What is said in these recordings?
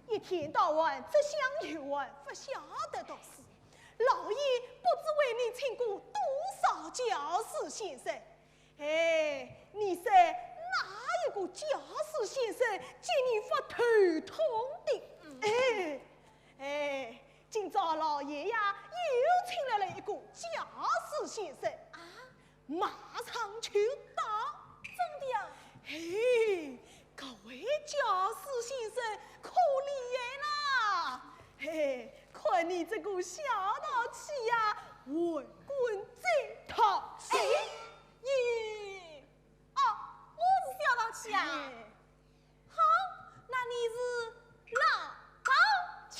一天到晚只想游玩，不晓得读书。老爷不知为你请过多少教师先生。你说哪一个教师先生见你发头痛的？今朝老爷呀又请来了一个教师先生啊，马上去到。真的呀？各位教师先生可怜啦！看你这个小淘气呀，为官真淘气。我是小淘气啊。好，那你是老淘气。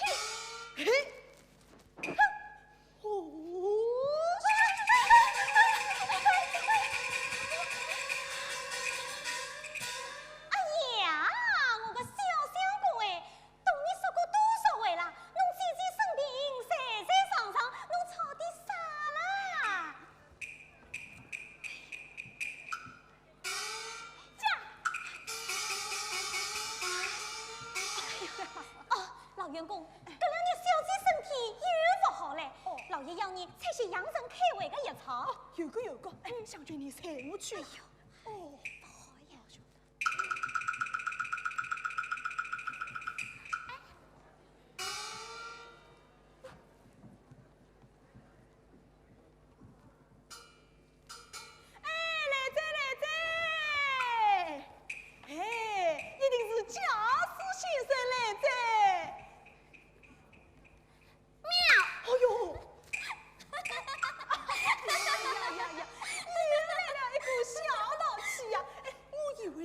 员工，这2日小姐身体又不好嘞，老爷要你采些养生开胃的药草。有个，想叫你采我去。不好呀。一定是教师先生来着。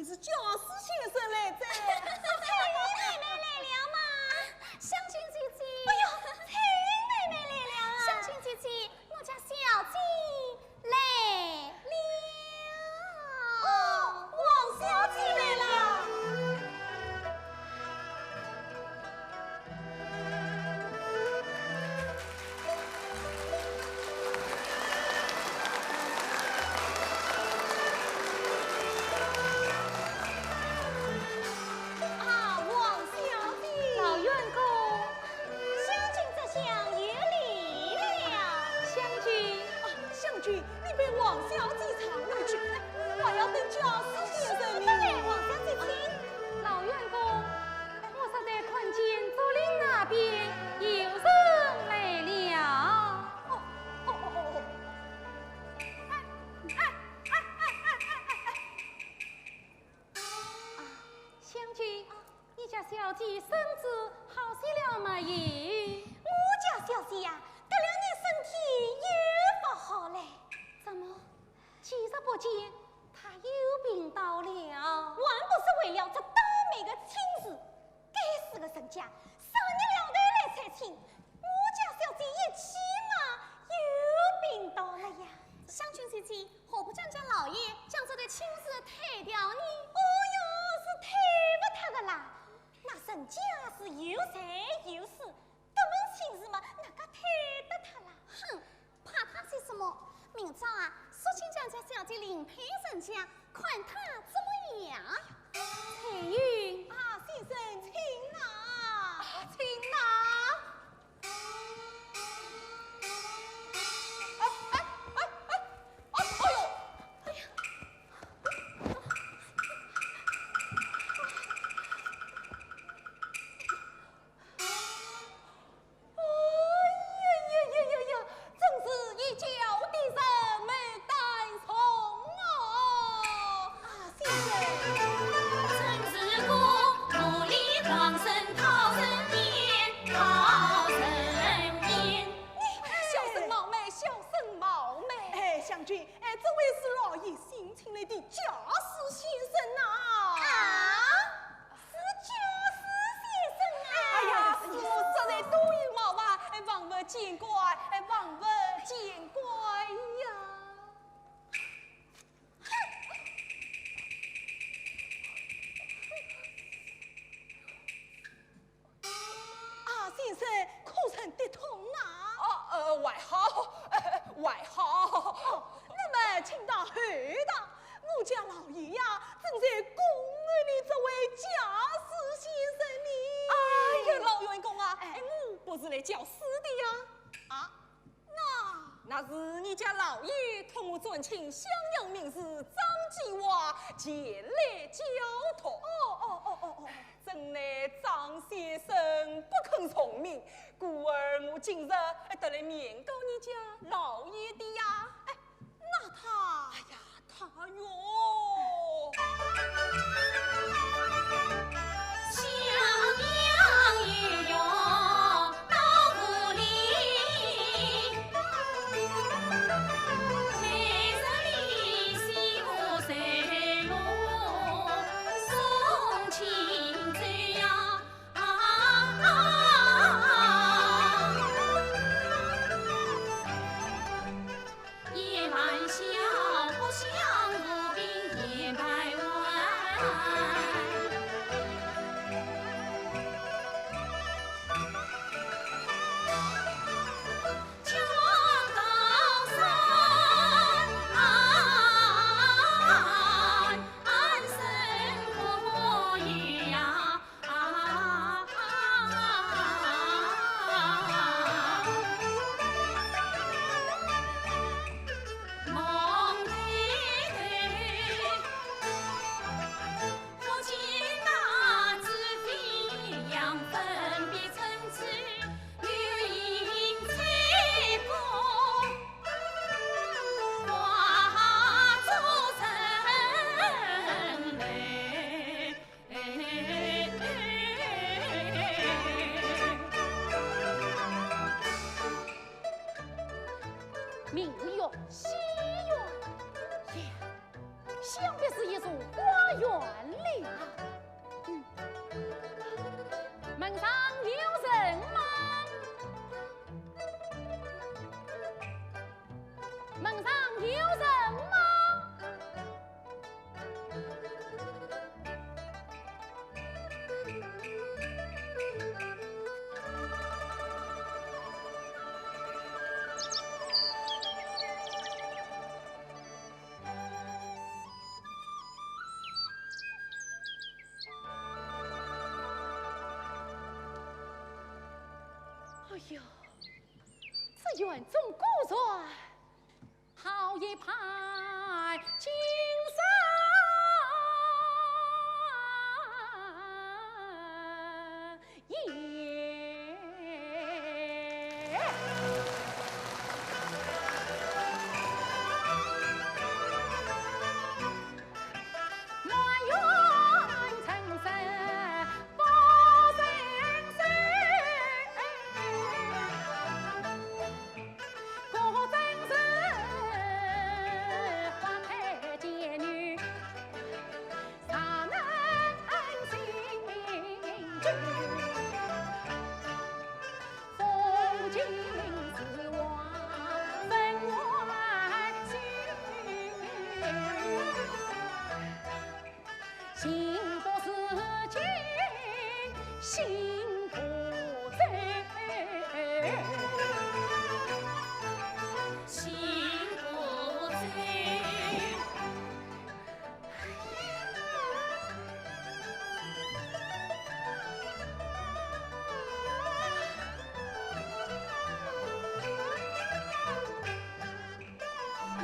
是教师先生来着，蔡妹妹来了嘛？相亲姐姐，蔡妹妹来了，相亲姐姐，我家小姐来了。王小姐来了。你被王小姐藏回去，我要等教师先生呢。王小姐请。老员工，我实在看见竹林那边有人来了。乡居，你家小姐身子好些了没有？我家小姐呀，这2日身体又不好嘞。怎么？几日不见，他又病倒了？还不是为了这倒霉的亲事！该死的人家，3日2头来采亲，我家小姐一起嘛又病倒了呀！湘君姐姐，何不将老爷将这对亲事退掉呢？是退不脱的啦！那人家是有财有势，这门亲事嘛，哪个退得脱啦？哼，怕他些什么？明朝啊，说请将家小姐领陪人家，看他怎么样？彩云先生，请拿，请拿。春之谷，努力狂。叫死的呀？啊，那是你家老爷同我尊亲襄阳名士张继华前来交托。哦，真乃张先生不肯从命，故而我今日得来面告你家老爷的呀。哎，那他，哎呀，他哟。襄阳也有到府里，内城里西湖水路送亲嘴呀，夜晚笑不相如冰夜百万。名曰西园，呀，想必是一座花园里啊。门上有人吗？门上有人吗？哎呦，这园中古船好一派金山夜。满园春色不胜收，果真是花开见女，啥能心醉？风景自往分外心，幸福事情心不醉，心不醉。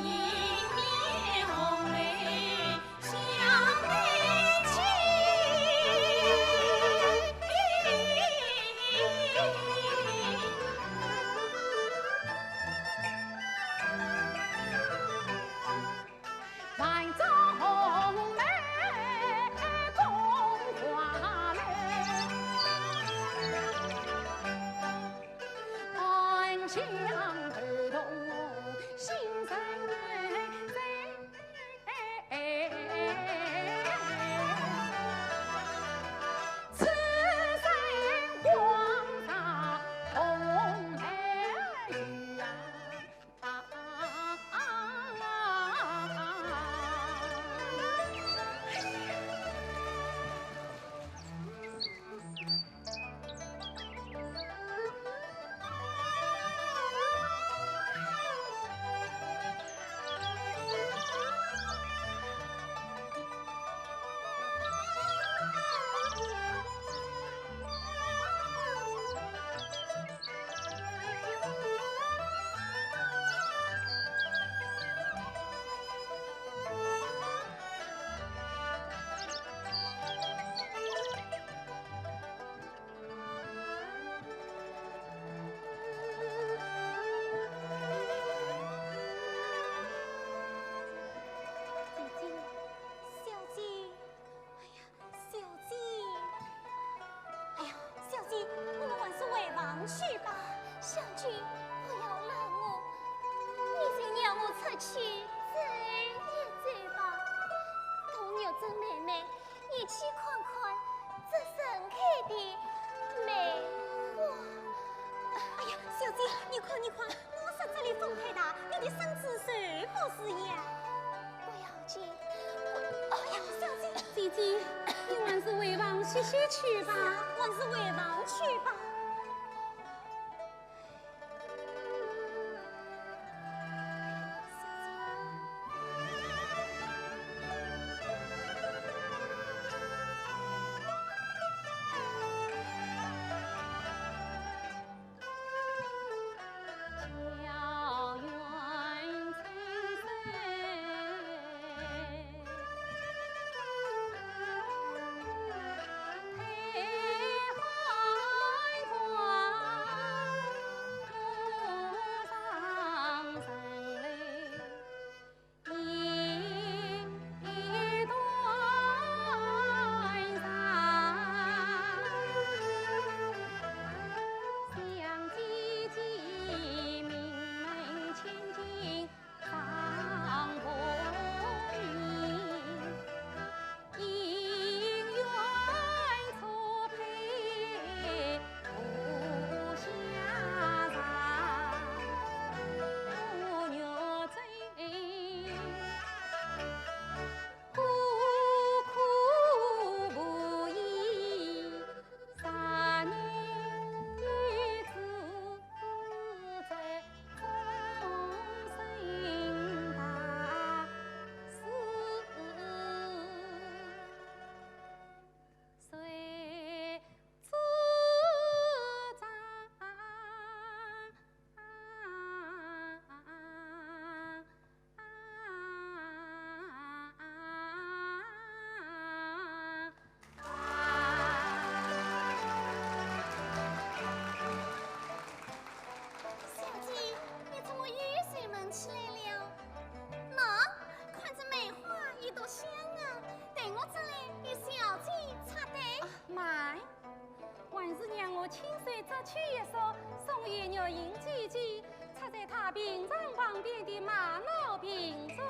迎面红梅相对齐，万种红梅共花蕾，暗香儿童心上人，此生黄沙红梅雨啊！去走一走吧，同牛珍妹妹一起看看这盛开的梅花。哎呀，小姐，你看，我说这里风太大，你的身子受不是呀？不要紧，哎呀，小姐，姐姐，你还是回房歇歇去吧，还是回房去吧。清水摘去一束，送与玉英姐姐，插在她屏障旁边的玛瑙瓶中。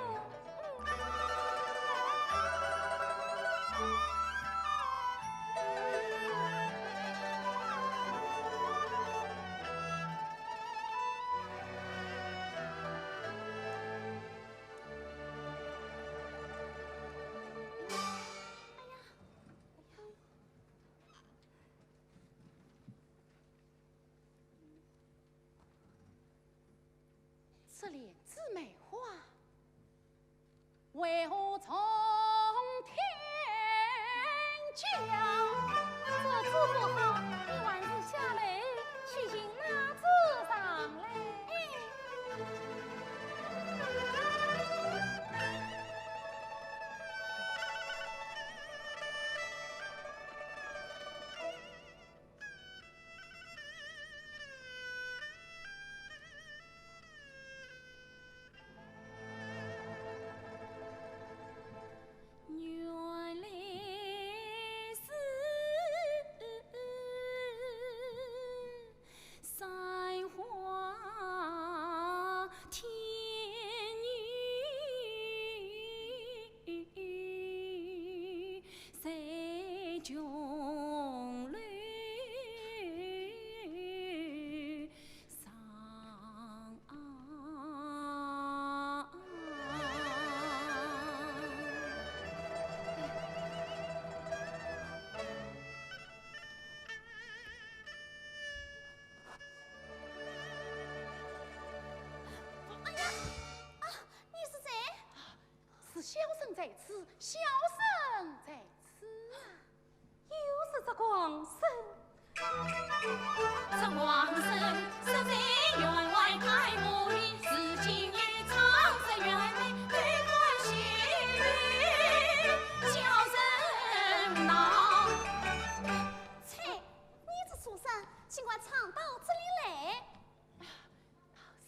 这莲子梅花，为何从天降？这治不好，你还是下来去寻那子上来。小生在此，小生在此啊！又是这光生，这光生实在员外太无理，自今夜长生员内对关系，小生恼。切，你这书生尽管常到这里来。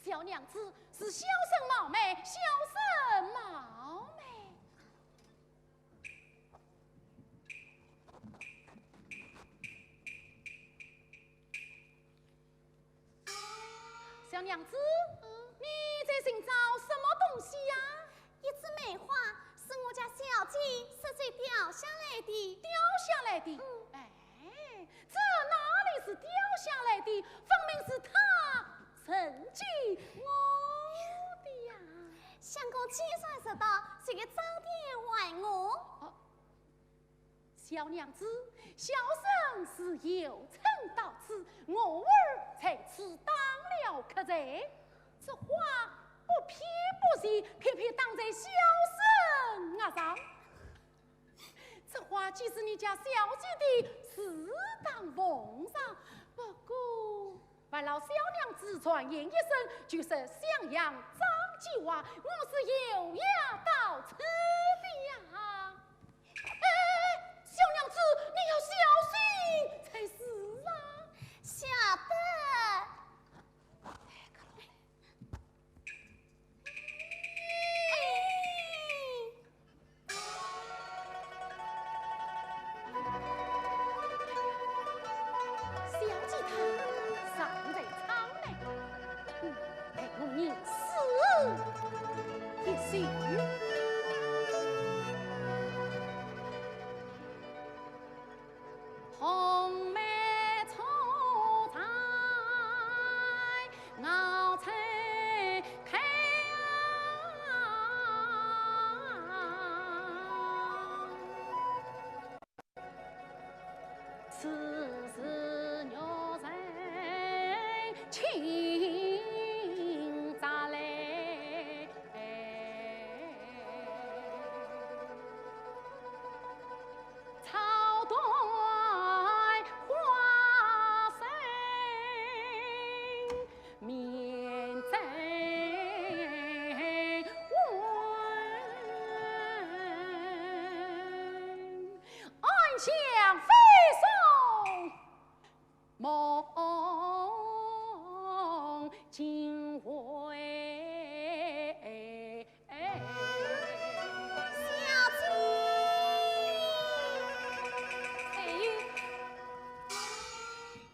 小娘子是小生冒昧，小生冒昧。小娘子，你在寻找什么东西呀？一枝梅花是我家小姐拾水掉下来的。掉下来的。哎，这哪里是掉下来的？分明是他曾经我的呀！相公千算知道，这个早点还我。小娘子，小生是有曾到此，我儿才此当了客在。这话不偏不倚，偏偏当在小生额上。这话既是你家小姐的适当奉上，不过万老小娘子传言一声，就是襄阳张继华，我是有压到此的呀。小娘子，你要小心才是啊！晓得。小姐她尚在舱内，待我凝视一许。红梅错采熬成开此时鸟人情杂来，草断花生面真温，暗香飞送梦惊回。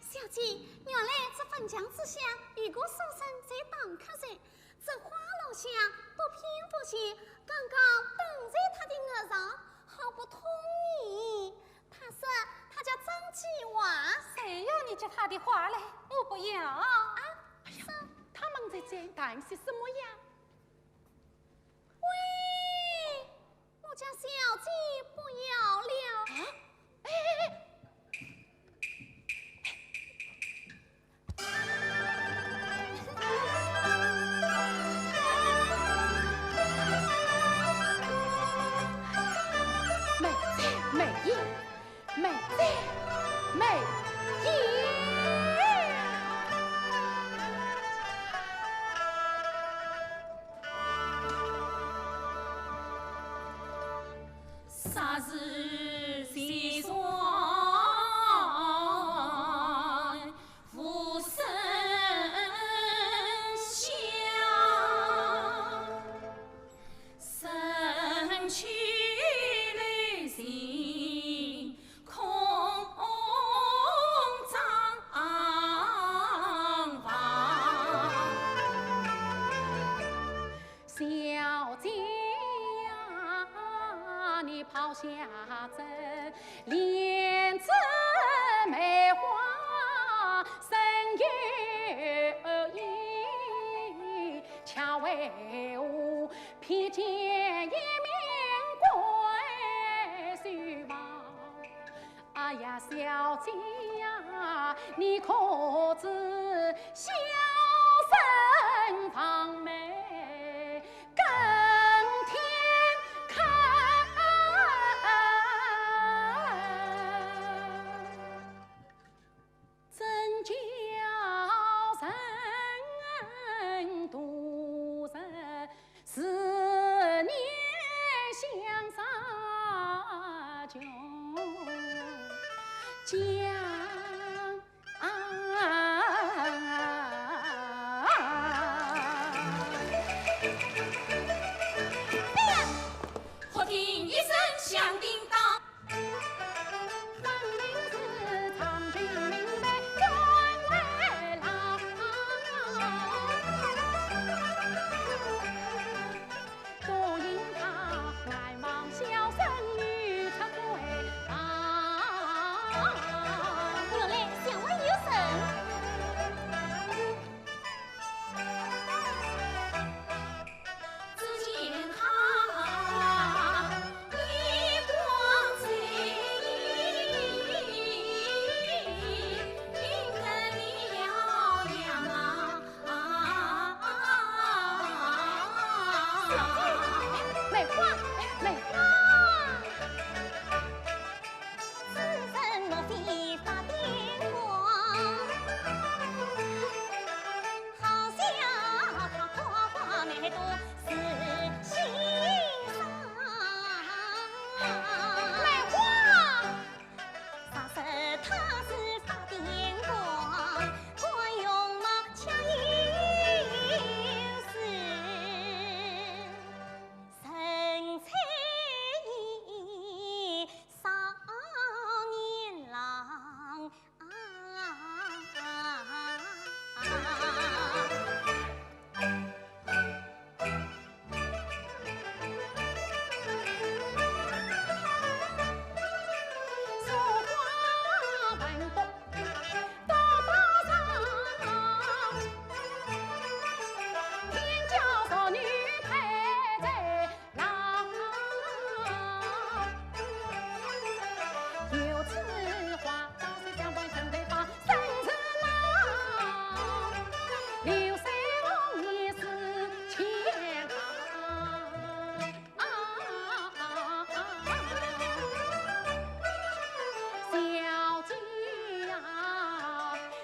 小姐，原来这粉墙之下，如果书生在当客人，这花楼下不偏不倚，刚刚等在他的额上，好不通意。他说他叫张继华，谁要你接他的话来？我不要啊！哎呀，他们在谈些什么呀？喂，我家小姐不要了。啊！哎！美哉美矣，美哉美矣！啥是西双无声响，身躯旅行空张望。小姐呀，你抛下阵莲子梅花深有意，恰为我披见一面归须望。哎呀，小姐呀，你可知小生芳美更添看，真叫人独人思念相杀穷。将忽听一声响叮当，分明是苍君明白转为郎。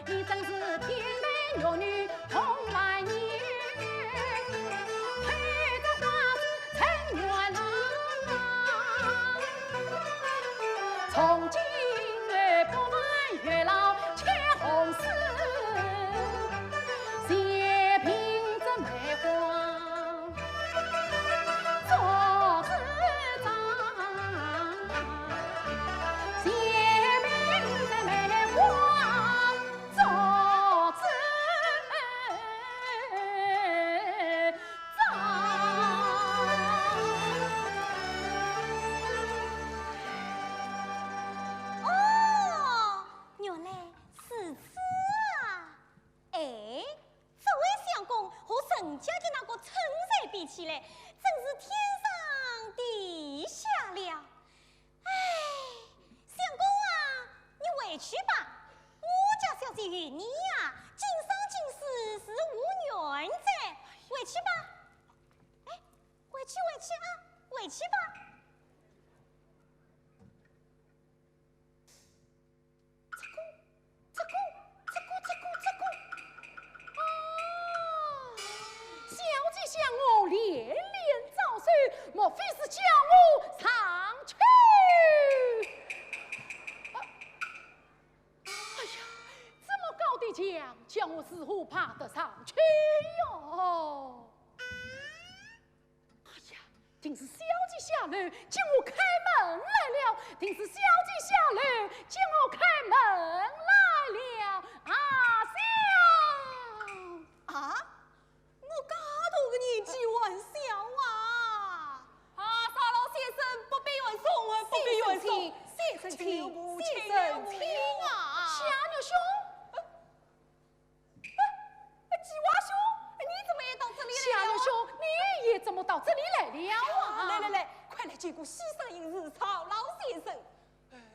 你真是天男玉女同万年，推着花子成月郎，从今儿不问月老牵红丝，斜凭着梅花做子长，斜凭着梅花做子哦，原来是此啊！哎，这位相公和沈家的那个春色比起来，真是天上地下了。哎，相公啊，你回去吧。我家小姐与你呀，今生今世是无缘者。回去吧。哎，回去啊，回去吧。小姐向我连连招手，莫非是叫我上去？哎呀，这么高的墙，叫我似乎爬得上去哟！哎呀，竟是小姐下楼叫我开门来了，定是小姐下楼叫我开门来了啊！啊！我家头个年纪玩笑啊！啊，沙老先生不必冤送啊，不必冤送。先生请，请先生请啊！夏牛兄，吉娃兄，你怎么也到这里来了？夏牛兄，你也怎么到这里来了啊？来，快来见过西山隐士曹老先生。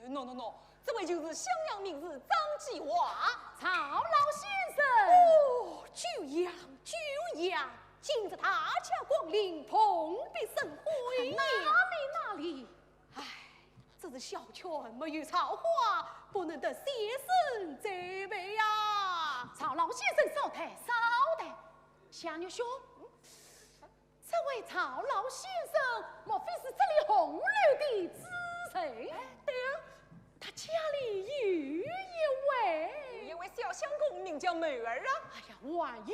喏，这位就是襄阳名士张继华。曹老先生，哦，久仰，今日大驾光临，蓬荜生辉哪里？唉，这是小犬没有曹花，不能得先生这位呀。曹老先生稍待，夏牛兄，这位曹老先生，莫非是这里红楼的知人？对啊，他家里有一位小相公名叫美儿啊。哎呀，还有一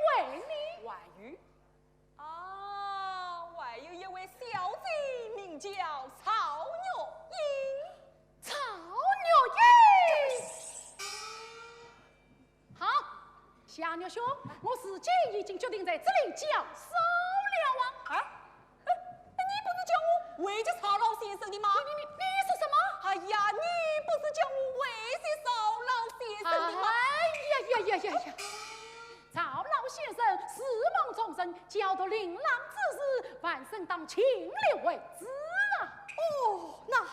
位呢？外遇啊，还有一位小姐名叫曹玉英。曹玉英。好，夏牛兄，我时间已经决定在这里交手了啊！你不是叫我回接曹老先生的吗？你说什么？哎呀，你不是叫我回接曹老先生的吗？呀！曹老先生誓梦终身，教导琳琅之事，万生当亲力为之啊！哦，那太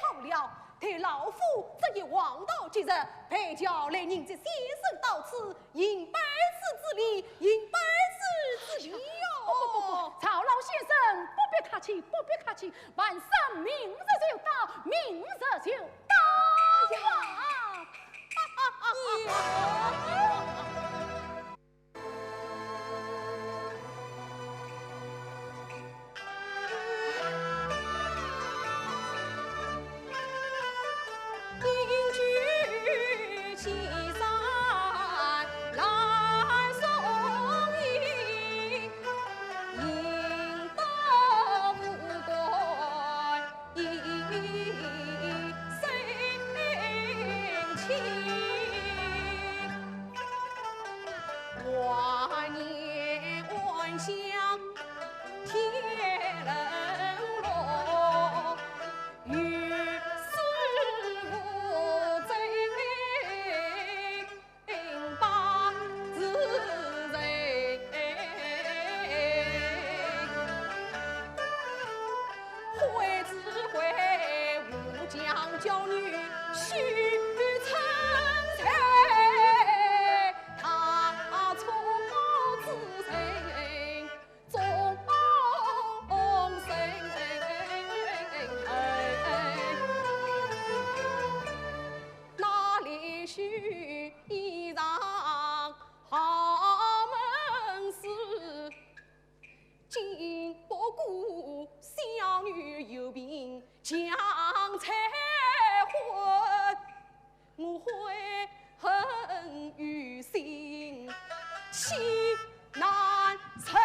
好了！待老夫这一王道之日，陪叫来迎接先生到此，迎百世之礼，迎百世之礼哟！不，曹老先生不必客气，万生明日就到，明日就到啊！定居岐山来送迎，迎到武关迎生情。万年万乡天人落，与世无争把自人。会只会武将娇女须成才，他从自身终身，哪里须衣裳好门市，金伯姑小女有病将拆婚，我悔恨于心，气难成。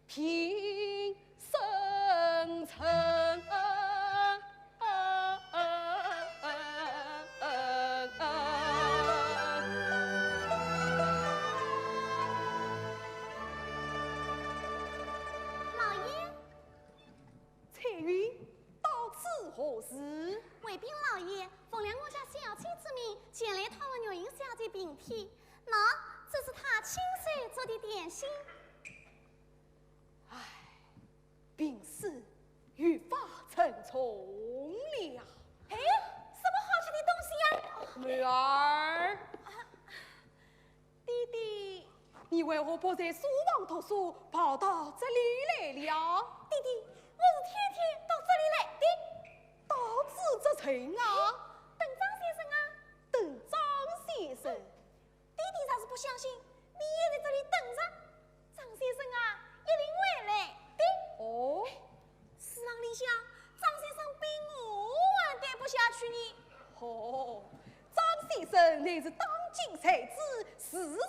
平生尘。老爷，彩云，到此何事？回禀老爷，奉了我家小妻之命，前来讨我玉英小姐病体。喏，这是她亲手做的点心。病死愈发沉重了。哎，什么好吃的东西呀？妹儿，弟弟，你为何不在书房读书，跑到这里来了？弟弟，我是天天到这里来的。到此这城啊？等张先生啊。等张先生。弟弟若是不相信，你也在这里等着。张先生啊，一定会来的。哦，市场里向，张先生比我还待不下去呢。哦，张先生乃是当今才子，世人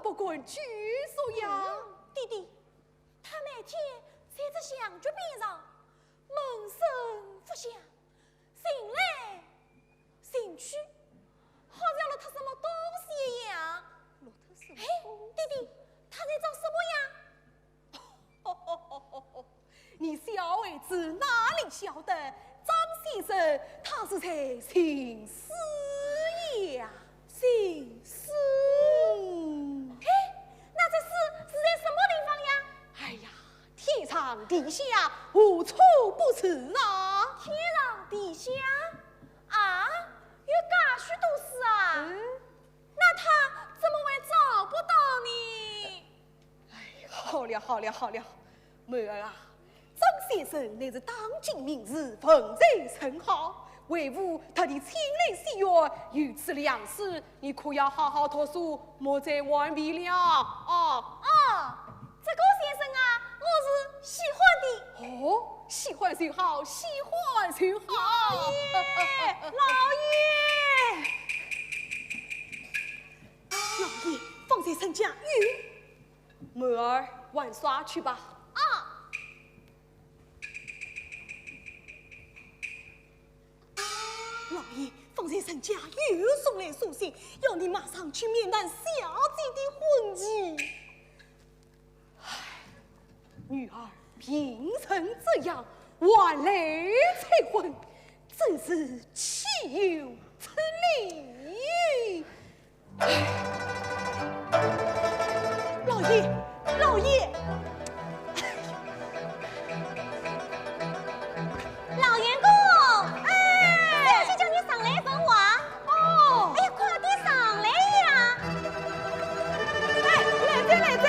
不管拘束呀。弟弟，他每天在这香烛边上闷声不响，醒来醒去，好像落脱什么东西一样。落脱什么？哎，弟弟，他在找什么呀？你小孩子哪里晓得，张先生他是在寻死呀，寻死。哎，那这事是在什么地方呀？哎呀，天长地下，无处不是啊！天上地下啊，有噶许多事啊。那他怎么会找不到呢？哎，好了好了好了，妹儿啊，张先生乃是当今名士，风采甚好，为吾他的亲来喜悦，有此良事，你可要好好读书，莫再顽皮了啊！这个先生啊，我是喜欢的。哦，喜欢就好，喜欢就好。老爷，放在身家玉。妹儿，玩耍去吧。老爷，方才陈家又送来书信，要你马上去面谈小姐的婚期。唉，女儿病成这样，晚来催婚，真是岂有此理！老爷，老爷。老员工，哎，是叫你上来问话。哦，哎呀，快点上来呀！哎，来在。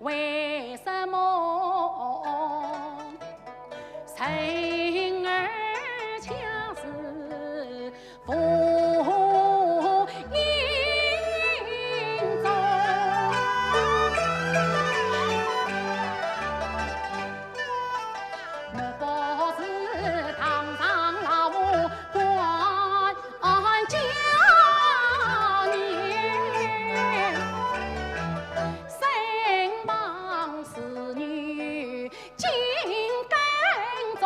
为什么生儿强是父应中？莫不是堂上老母管教你，身旁侍女尽跟踪，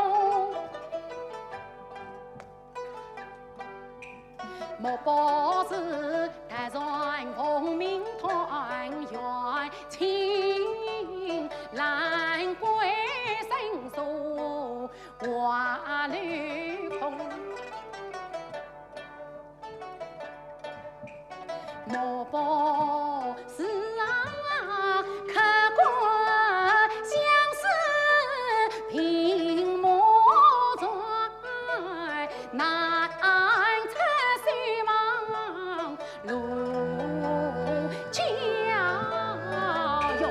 莫不是台上功名团圆，情兰桂生疏花绿空。莫不是客观相思屏幕转，难测希望路交用。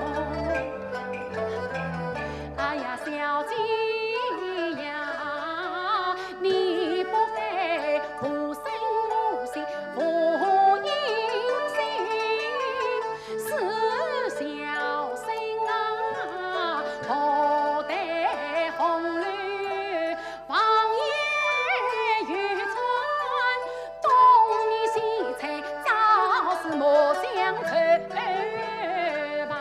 哎呀，小姐呀，你不该无声无息无音信，是小心啊，头戴红绿放眼欲穿，东面西菜早是莫相愁吧。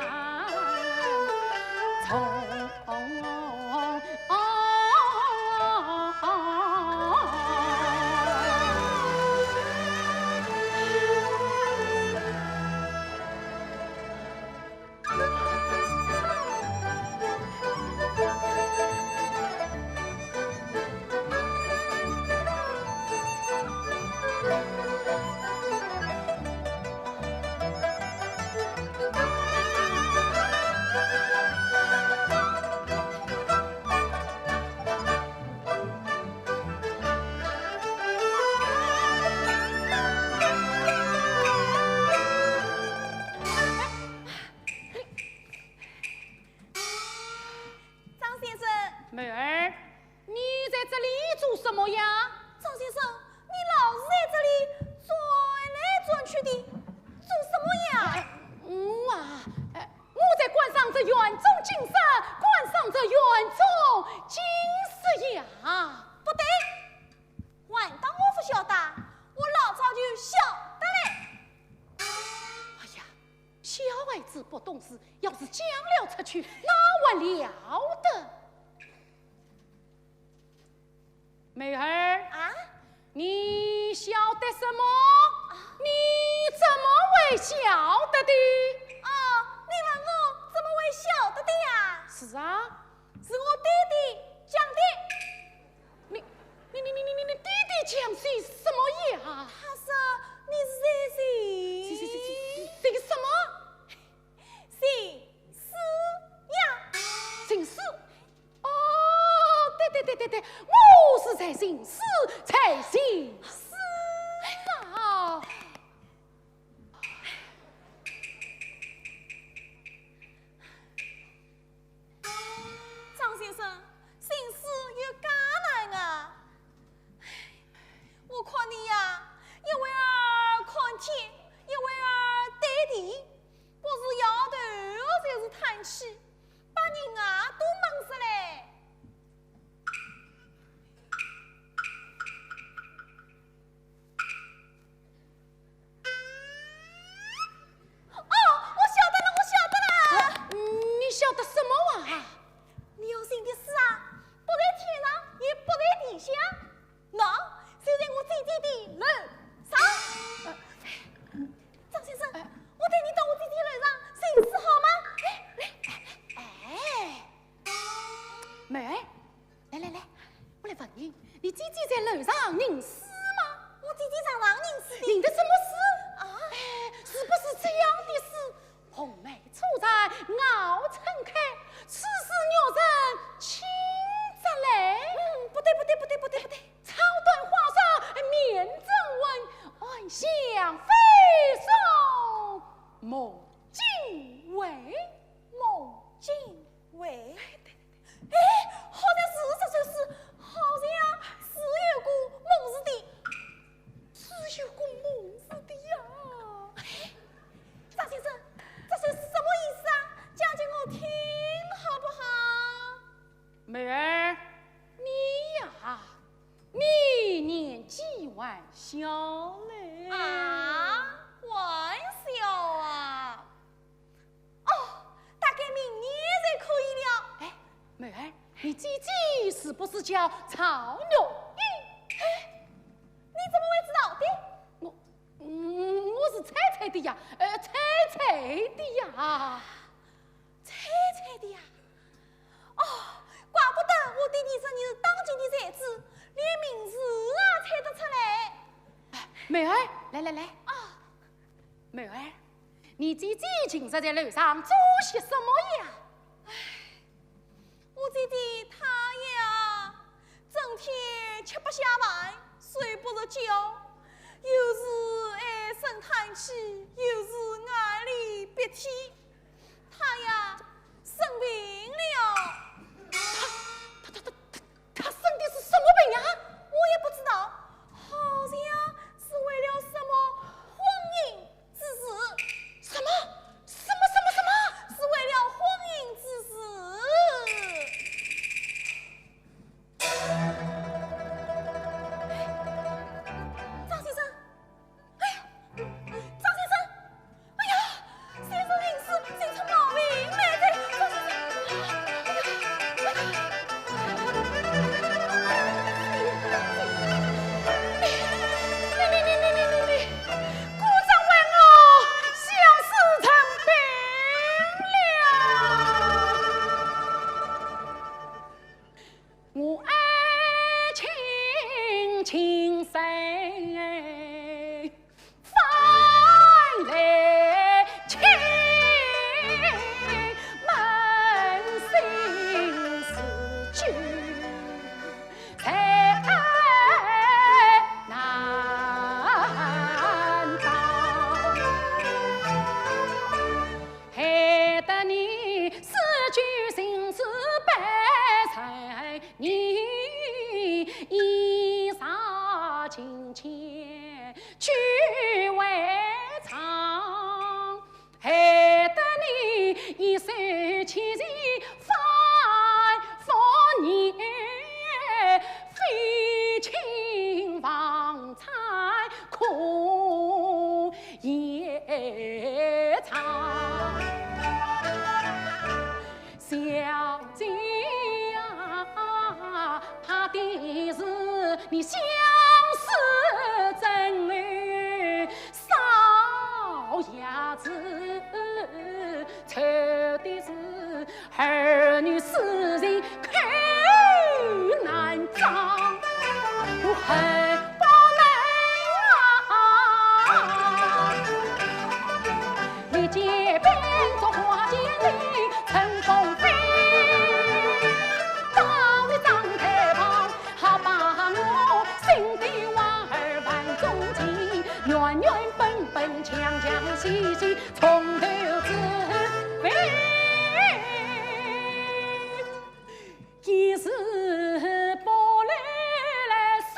张先生，妹儿，你在这里做什么呀？张先生，你老是在这里转来转去的，做什么呀？我在观赏着园中景色，观赏着园中景色呀。不对，还当我不晓得，我老早就晓得嘞。哎呀，小孩子不懂事，要是讲了出去，哪还了得？妹儿啊，你晓得什么？你怎么会晓得的？哦，你问我怎么会晓得的呀？是啊，是我爹爹讲的。你弟弟讲些什么呀？他说你是这个什么？姓施呀？姓施？哦，对，我是才姓施，才姓施啊。张先生，姓施有加难啊！我看你呀，一会儿看天，一会儿对地，不是摇头就是叹气，把人啊都闷死嘞。哦，我晓得了。你晓得什么啊？你要信的是啊，不在天上，也不在地下，那就在我姐姐的楼上。张先生，我带你到我姐姐楼上寻思好吗？妹儿，来，我来问你，你姐姐在楼上认尸吗？我姐姐常常认识的。认得什么尸？啊，是不是这样的事？红梅出在熬成开，此事惹人亲责嘞。不对。草断花上面正文，暗香飞送，梦境为梦。你姐姐是不是叫曹玉英？你怎么会知道的？我是猜猜的呀，猜的呀，猜的呀。哦，怪不得我弟弟说你是当今的才子，连名字啊猜得出来。妹儿，来啊！妹儿，你姐姐今日在楼上做些什么呀？我姐姐她呀，整天吃不下饭，睡不着觉，又是唉声叹气，又是眼里鼻涕，她呀生病了。他生的是什么病啊？我也不知道，好像是为了什么婚姻之事。什么？是为了婚姻之事。张先生，张先生，哎呀，先生临死，心出毛病，来的，张先生，你，鼓掌为我相思成冰了。我爱情深，翻来情，满心是旧，才爱难当，害得你失去心思百财，你衣裳金钱去为藏，害得你一手千金反复念，废寝忘餐空夜长。小姐呀，怕的是你相思真爱，少伢子愁的是儿女私情口难张，我恨不能一介变作花间里乘风飞，大为张太旁，好把我心底娃儿万种情，圆圆本本强强细细从头至尾，一时不来送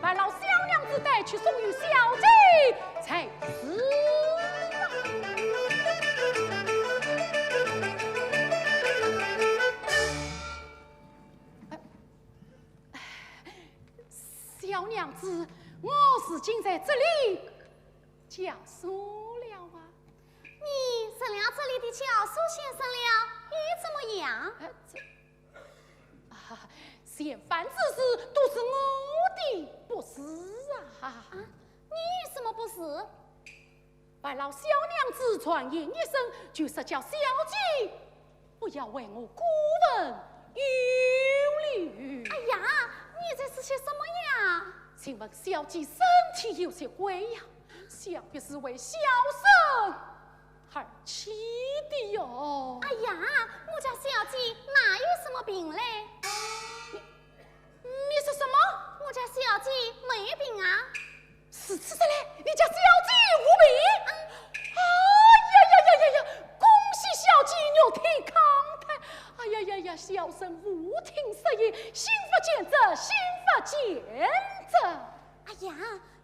把老小娘子带去送与小姐才是。小娘子，我是今在这里教书了啊。你认了这里的教书先生了，你怎么样？嫌犯之事都是我的不是啊！你有什么不是？把老小娘子传言一声，就是叫小姐不要为我过问有虑。哎呀，你这是些什么呀？请问小姐身体有些微呀，想必是为小生孩儿气的哟。哎呀，我家小姐哪有什么病嘞？你说什么？我家小姐没病啊。是的嘞，你家小姐无病。哎呀，恭喜小姐肉体康泰。哎呀，小生无听失言，心不见则心不见则。哎呀，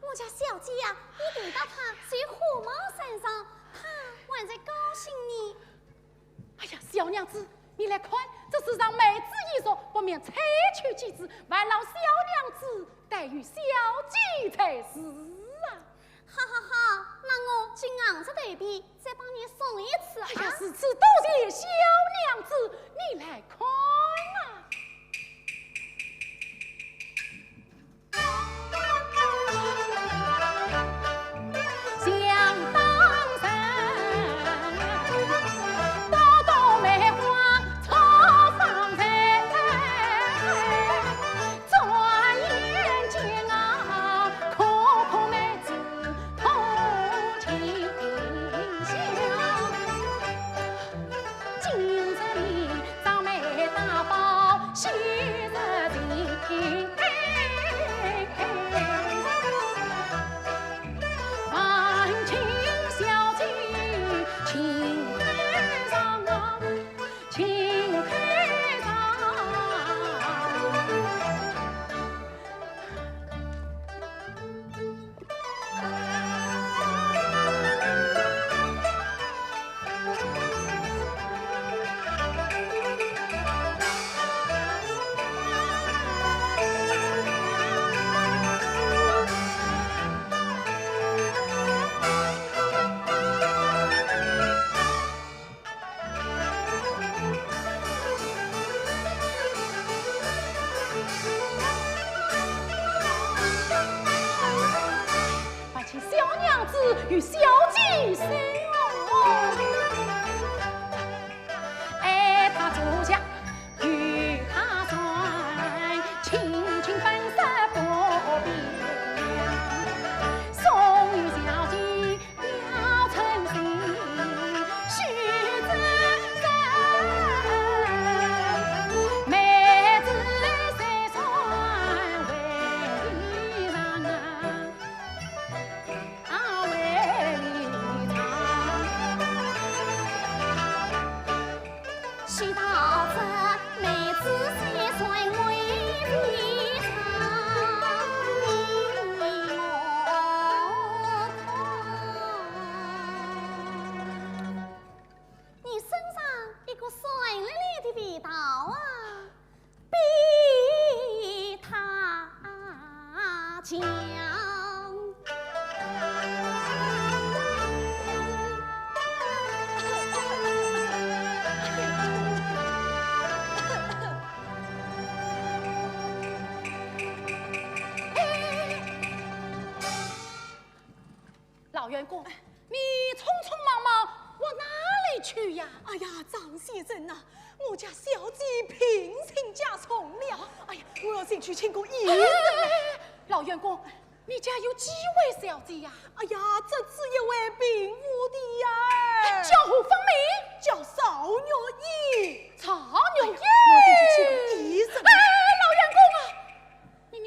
我家小姐呀，你对到她虽火冒三丈，她还在高兴你。哎呀，小娘子，你来看，这是让妹子一说，不免采取机智，万劳小娘子待遇小姐才是啊！好，那我去昂着头皮再帮你送一次啊！哎呀，是多谢小娘子，你来看啊！想当然，刀刀梅花草芳菜，转眼间啊，可可妹子同情香。今日里长妹大宝喜日情。万顷小姐情海上啊，情海上。还请小娘子与小姐生哎，他坐下与他算，轻轻本色不变。送与小姐表诚心，须知真。妹子虽算为上啊，为里长。须道这妹子虽算为里长，你我看，你身上一股酸淋淋的味道啊，比他强。老员工，你匆匆忙忙往哪里去呀？哎呀，张先生呐、我家小姐病情加重了。哎呀，我要先去请个医生。老员工，你家有几位小姐呀？哎呀，这只一位病妇的呀，叫何芳名？叫邵玉英。曹牛我英。先去请个医生。哎，老员工啊，你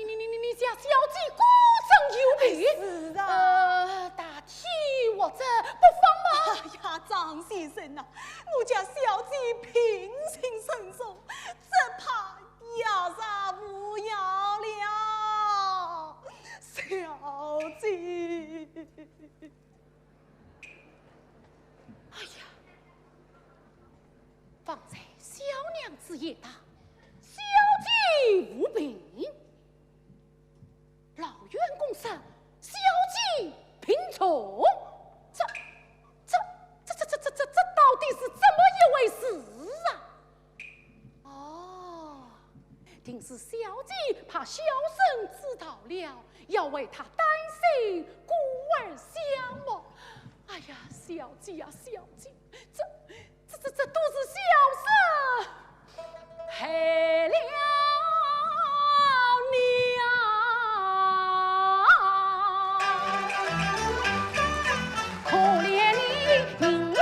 家小姐果真有病？是啊。大体我这不妨吗？哎呀，张先生呐、我家小姐病情深重，只怕要啥不要了，小姐。哎呀，方才小娘子也答，小姐无病。老员工说，小姐贫穷，这到底是怎么一回事啊？哦，定是小姐怕小生知道了，要为她担心，故而相忘。哎呀，小姐呀，小姐，这都是小生害了你啊！可怜你宁愿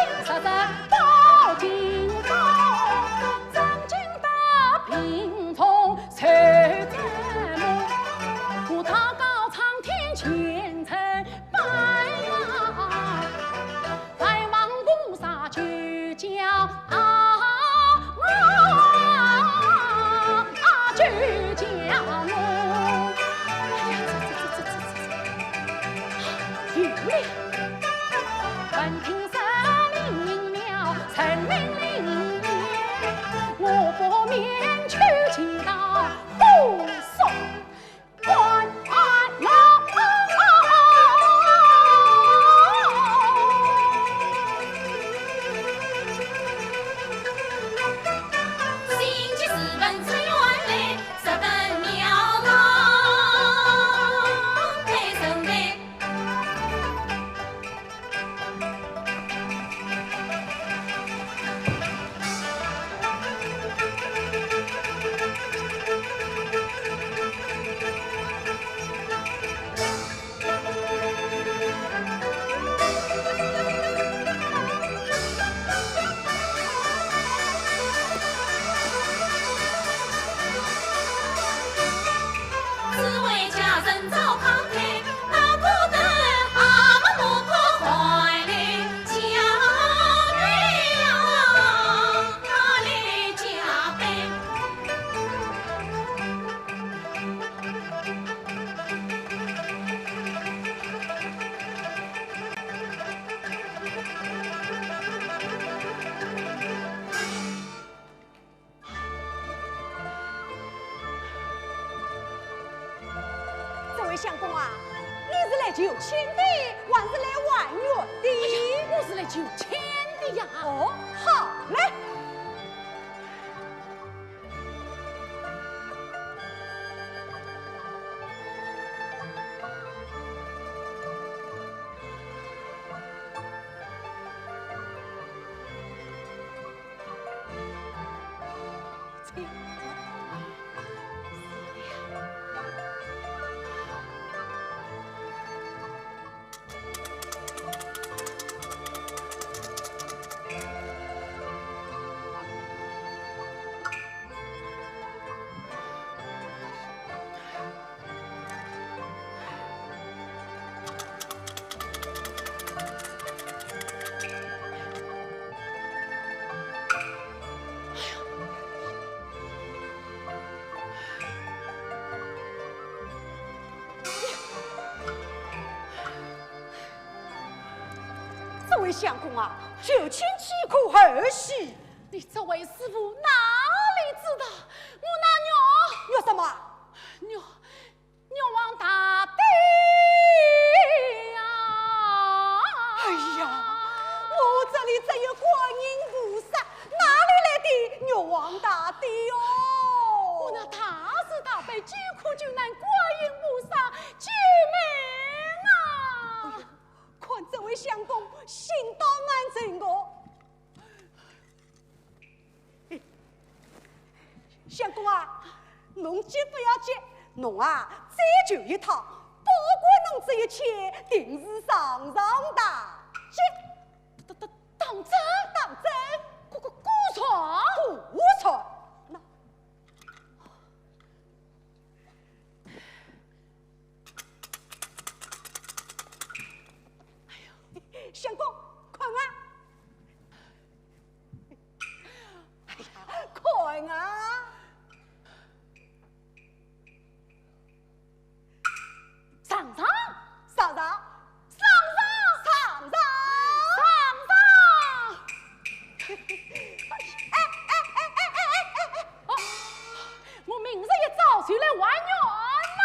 有了。闻听神灵了，神明灵验，我不免去祈祷护送关老。星期四本子原来十分妙堂，配神的。只为家人早康泰，那不得阿妈莫可怀里家内呀，他来加倍。这位相公啊，你是来求亲的，还是来挽约的？我是来求签的呀。哦，好嘞。这位相公啊，求亲岂可儿戏？你这位师傅哪里知道我那有什么？鸟王大帝呀！哎呀，我这里只有观音菩萨，哪里来的玉皇大帝哦？我那大慈大悲救苦救难观音菩萨救命啊！看这位相公心到满正我。相公啊，侬急不要急，侬啊再求一趟，不管侬这一切，定是上大吉。当真？当真？鼓错？不错。那相公，快啊！哎呀，快啊！上上上上我明日一早就来还愿嘛。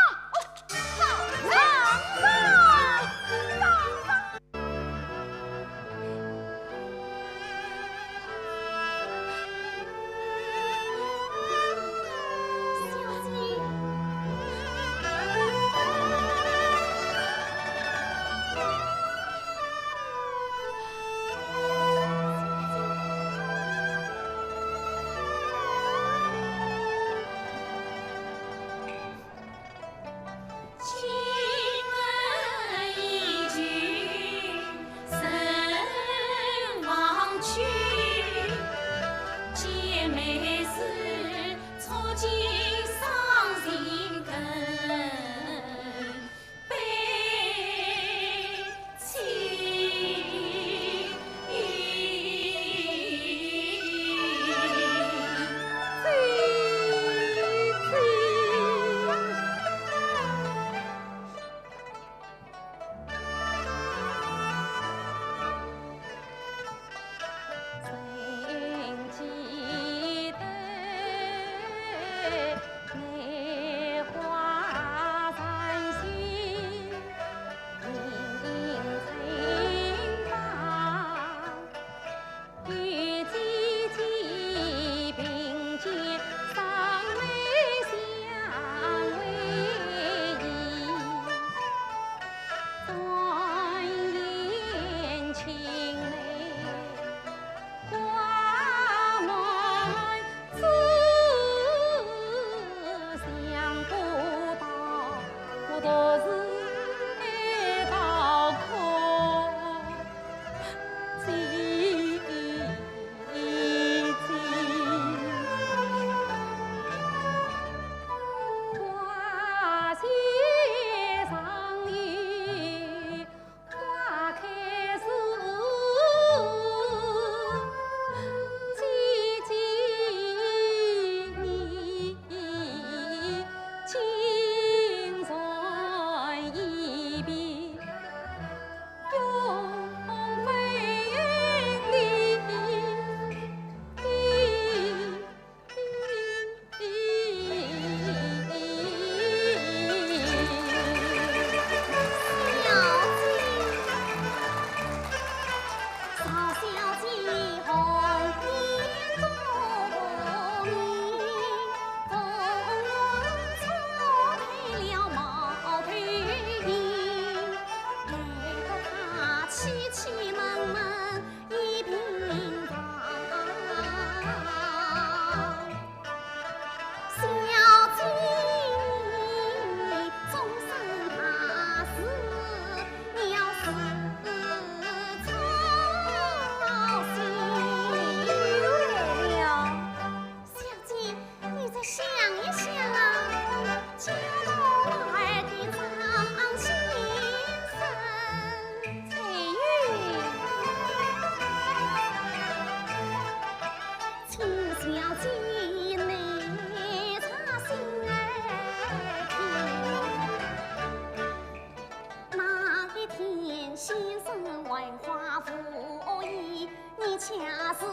怀花无意，你恰是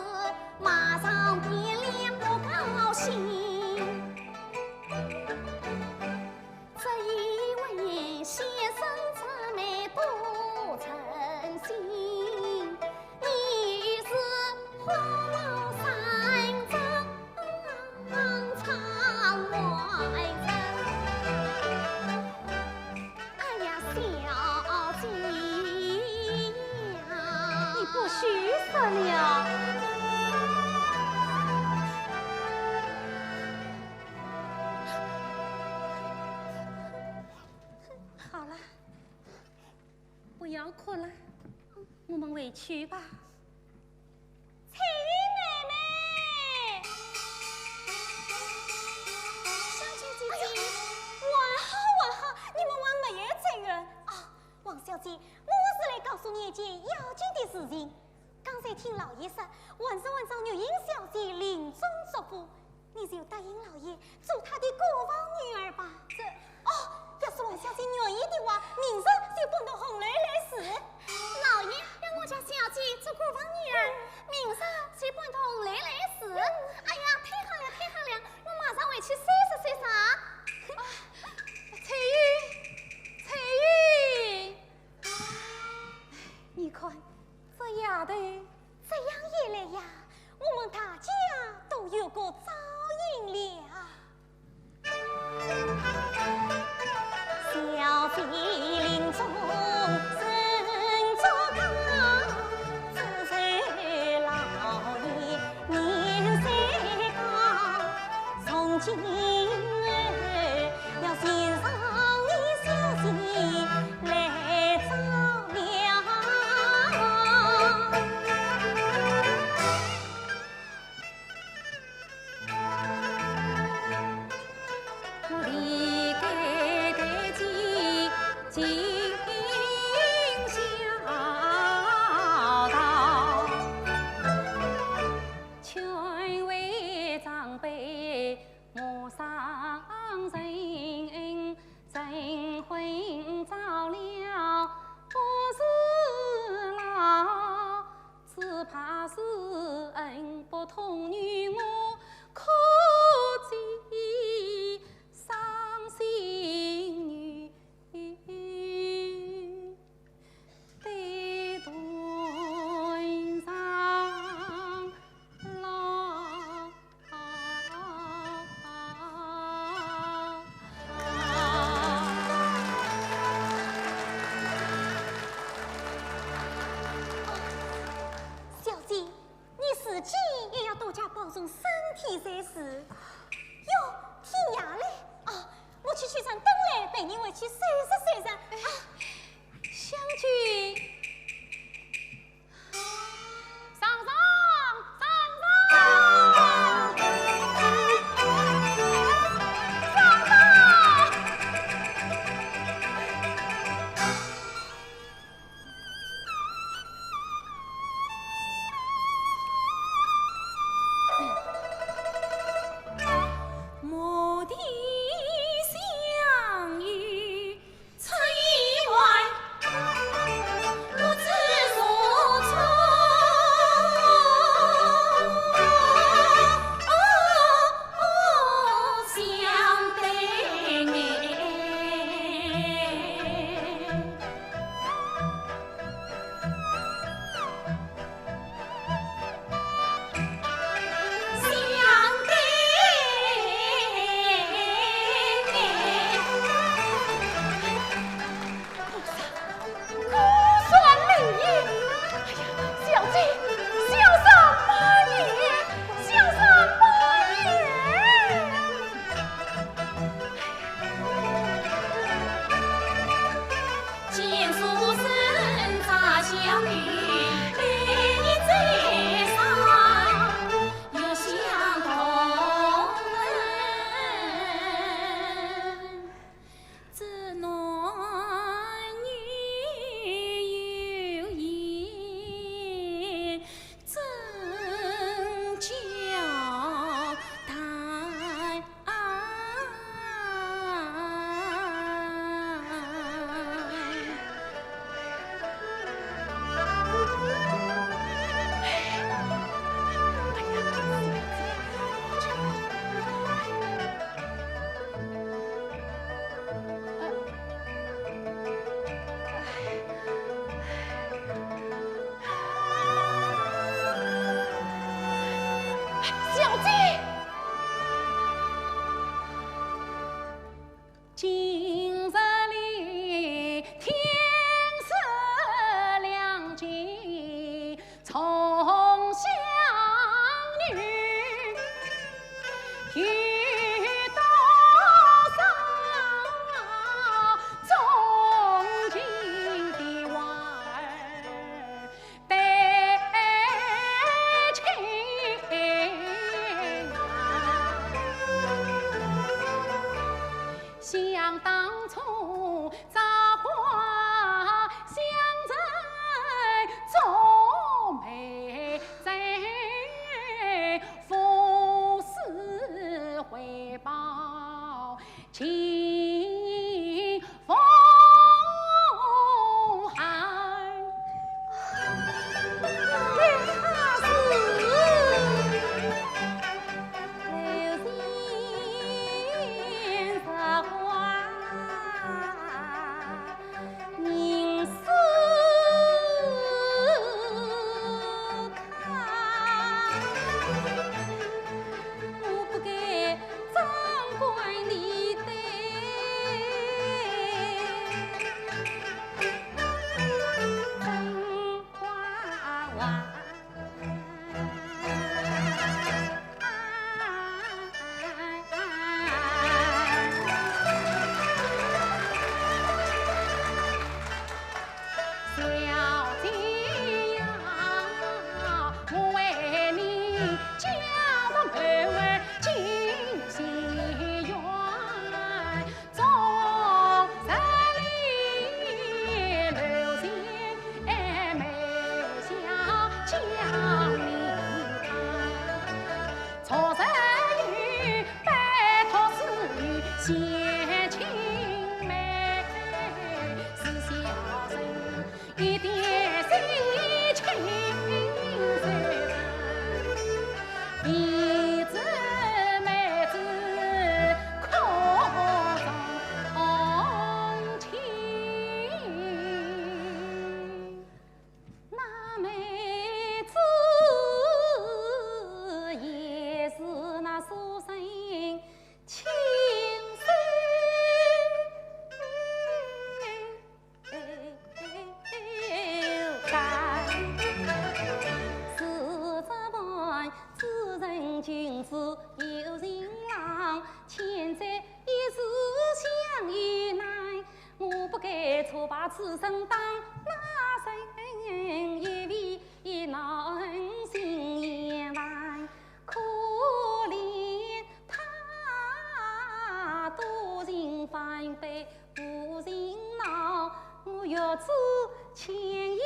马上变脸不高兴。这一位先生姊妹多诚心，你是花帽山长长外人。哎呀，小姐呀，你不许死了！好了，不要哭了，我们回去吧。翠玉妹妹，小姐姐姐，晚好，你们往没有走远啊，王小姐，我是来告诉你一件要紧的事情。刚才听老爷说，晚上按照玉英小姐临终嘱咐，你就答应老爷做她的过房女儿吧。要是王小姐愿意的话，明日就搬到红楼来住。老爷让我家小姐做过房女儿，明日就搬到红楼来住。哎呀，太好了，太好了！我马上回去收拾收拾啊。翠玉，你看这丫头这样一来呀，我们大家都有个照应了。小姐临终身作高，自受老爷年岁高，从今要欣赏你小姐来照料。我离开台前进小道，劝慰长辈莫伤人，真婚早了不是老，只怕是恩不同于我可见伤心女对端上老。小姐，你自己也要多加保重身体才是。哟，天涯嘞！我去取上灯来，陪你回去收拾收拾。相聚，上上蓦地相遇出意外，不知所措。相对眼，相对。见书生乍相遇，对你最上又相同人，这男女有言真交谈。此生当那人一位恼恨心眼烦，可怜他多情反背无情恼，我要知情意。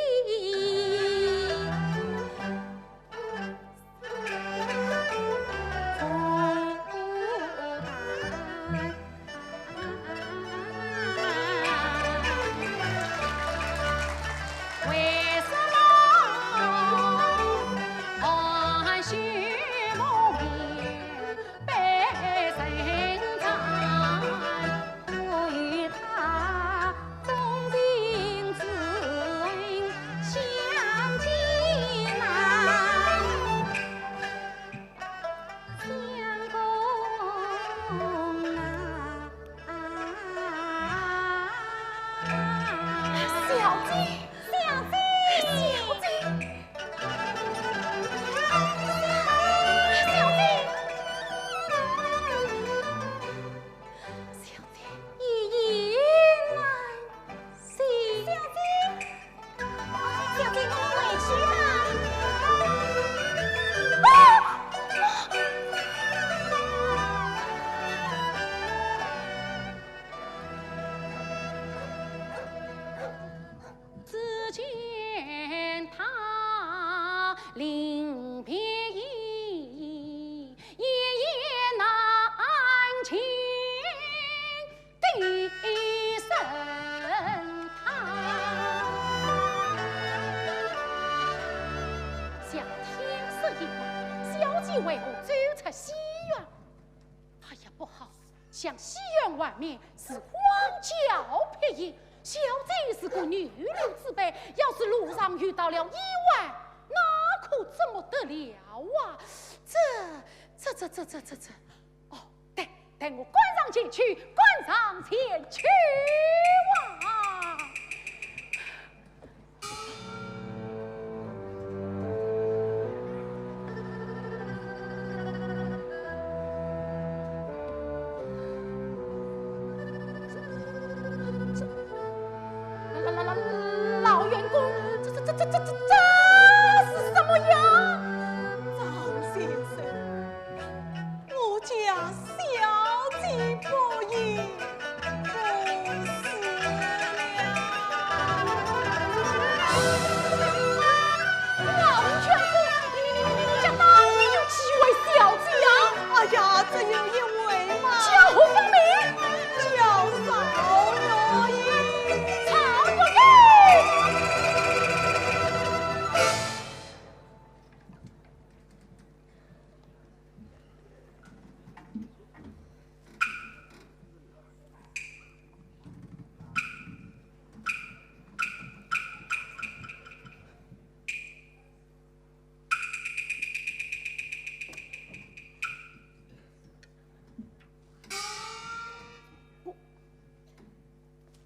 为何走出西园？哎呀，不好！向西园外面是荒郊僻野，小姐是个女流之辈，要是路上遇到了意外，那可怎么得了啊？这……哦，带我关上前去，关上前去啊！老员工，这是什么呀？张先生，我家小姐不依，不死了。老员工，你家哪里有几位小姐呀？哎呀，只有一位嘛。叫何方名？叫邵若英。曹国英。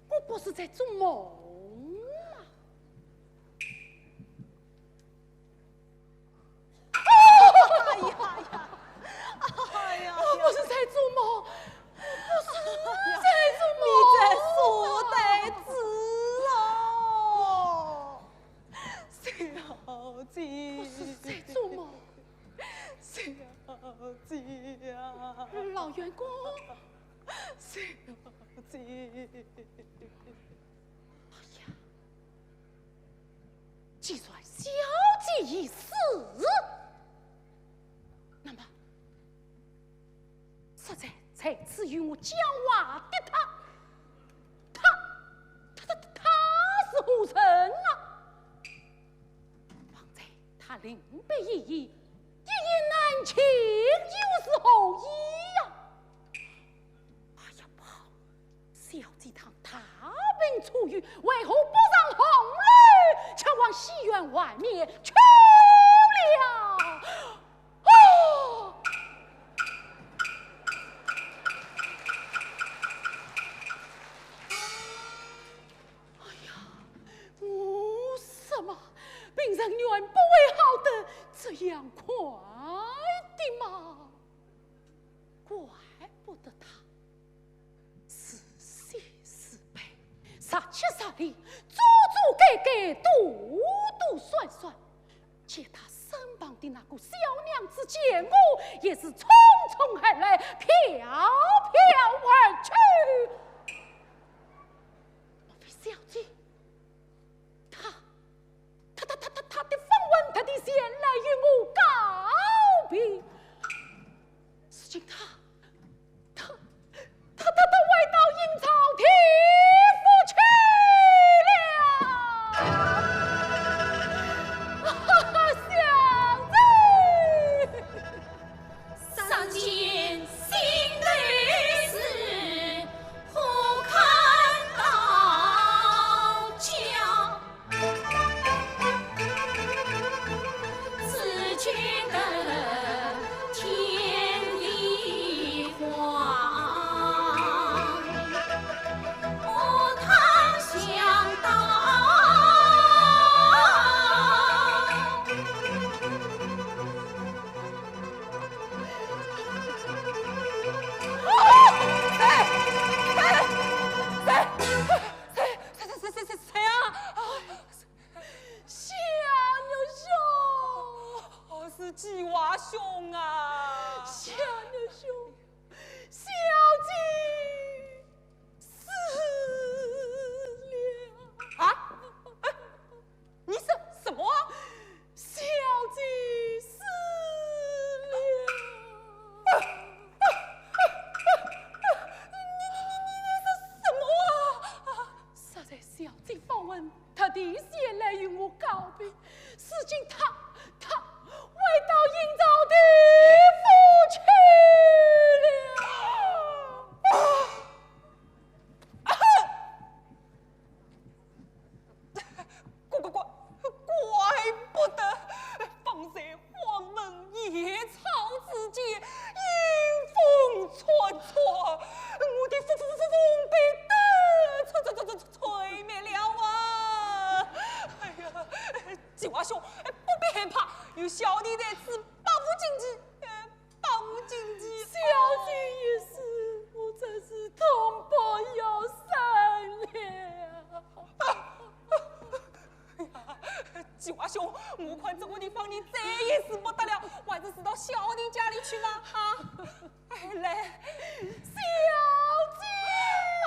我不是在做梦吗？哎呀，哎呀，我不是在做梦，我不是在做梦。你在说呆子哦，小姐，我是在做梦。小姐呀，老员工，小姐。哎呀，既然小姐已死，那么实在在此与我讲话的他是何人啊？方才他临别一役，一言难尽，又是何意呀？哎呀，不好！小姐堂大病初愈，为何不上红绿，前往西园外面去了？哦！哎呀，为什么病人原不会好得这样快的嘛？怪不得他是喜是悲，实杀切杀里，足足盖盖，度度算算，见他身旁的那个小娘子见我，也是匆匆而来，飘飘而去。莫非小姐？他的访问，他的前来与我告别，是今他外到阴曹地府去了。相见心内事，忽看到家。此去的天地荒，我倘想到。谁啊？小牛兄，是季娃兄啊！小牛兄，小姐死了啊？你什么啊？小姐死了。实在小姐访问，他的先来与我告别，如今他回到阴曹地府去了。怪不得方才黄门野草之间，阴风绰绰，我的风被吹灭了啊！哎呀，季娃兄，不必害怕，有小弟在此保护经济，保护经济。小姐也是，我真是痛不欲生了。季娃兄，我看这个地方你再也死不得了，我还是死到小弟家里去吧！啊，来，小姐，